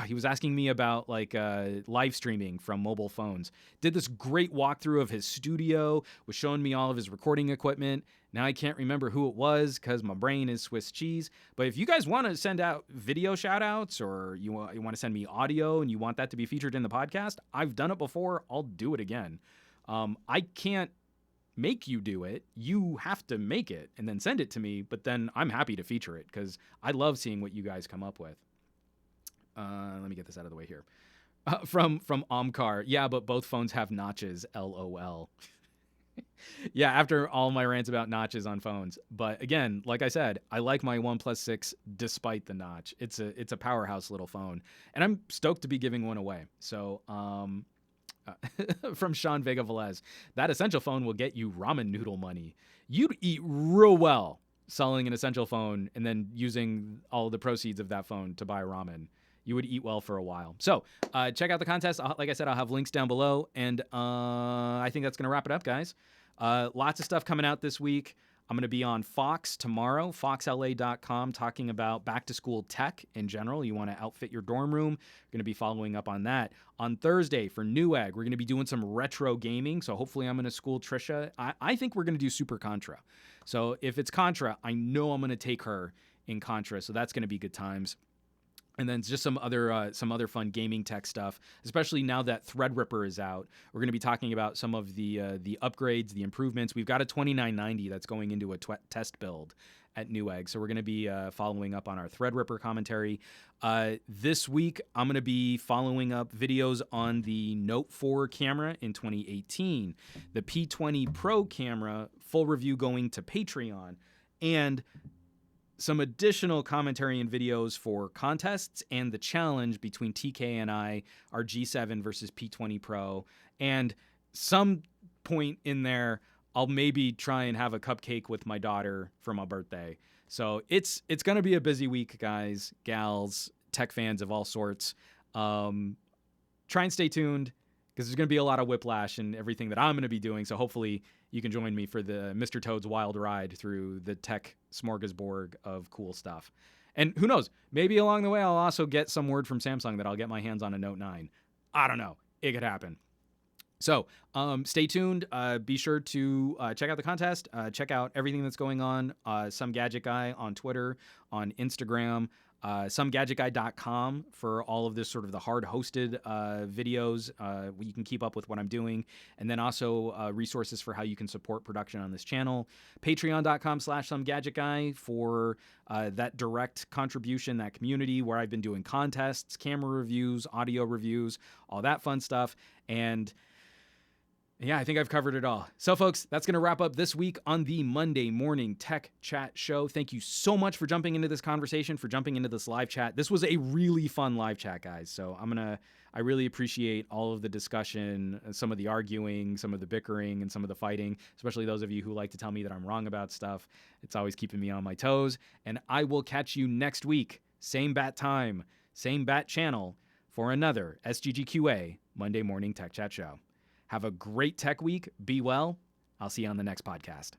He was asking me about live streaming from mobile phones. Did this great walkthrough of his studio, was showing me all of his recording equipment. Now I can't remember who it was because my brain is Swiss cheese. But if you guys want to send out video shout outs, or you want to send me audio and you want that to be featured in the podcast, I've done it before. I'll do it again. I can't make you do it. You have to make it and then send it to me. But then I'm happy to feature it because I love seeing what you guys come up with. Let me get this out of the way here. From Omkar. Yeah, but both phones have notches. LOL. Yeah, after all my rants about notches on phones. But again, like I said, I like my OnePlus 6 despite the notch. It's a powerhouse little phone. And I'm stoked to be giving one away. So from Sean Vega Velez, that essential phone will get you ramen noodle money. You'd eat real well selling an essential phone and then using all the proceeds of that phone to buy ramen. You would eat well for a while. So check out the contest. Like I said, I'll have links down below. And I think that's going to wrap it up, guys. Lots of stuff coming out this week. I'm going to be on Fox tomorrow, foxla.com, talking about back-to-school tech in general. You want to outfit your dorm room. We're going to be following up on that. On Thursday for Newegg, we're going to be doing some retro gaming. So hopefully I'm going to school Trisha. I think we're going to do Super Contra. So if it's Contra, I know I'm going to take her in Contra. So that's going to be good times. And then just some other fun gaming tech stuff, especially now that Threadripper is out. We're going to be talking about some of the upgrades, the improvements. We've got a 2990 that's going into a test build at Newegg. So we're going to be following up on our Threadripper commentary. This week, I'm going to be following up videos on the Note 4 camera in 2018, the P20 Pro camera, full review going to Patreon, and some additional commentary and videos for contests and the challenge between TK and I, our G7 versus P20 Pro. And some point in there, I'll maybe try and have a cupcake with my daughter for my birthday. So it's going to be a busy week, guys, gals, tech fans of all sorts. Try and stay tuned because there's going to be a lot of whiplash and everything that I'm going to be doing. So hopefully you can join me for the Mr. Toad's wild ride through the tech smorgasbord of cool stuff. And who knows, maybe along the way, I'll also get some word from Samsung that I'll get my hands on a Note 9. I don't know. It could happen. So stay tuned. Be sure to check out the contest. Check out everything that's going on. SomeGadgetGuy on Twitter, on Instagram. SomeGadgetGuy.com for all of this sort of the hard-hosted videos. You can keep up with what I'm doing. And then also resources for how you can support production on this channel. Patreon.com/SomeGadgetGuy for that direct contribution, that community where I've been doing contests, camera reviews, audio reviews, all that fun stuff. And yeah, I think I've covered it all. So, folks, that's going to wrap up this week on the Monday Morning Tech Chat Show. Thank you so much for jumping into this conversation, for jumping into this live chat. This was a really fun live chat, guys. So I really appreciate all of the discussion, some of the arguing, some of the bickering, and some of the fighting, especially those of you who like to tell me that I'm wrong about stuff. It's always keeping me on my toes. And I will catch you next week, same bat time, same bat channel, for another SGGQA Monday morning tech chat show. Have a great tech week. Be well. I'll see you on the next podcast.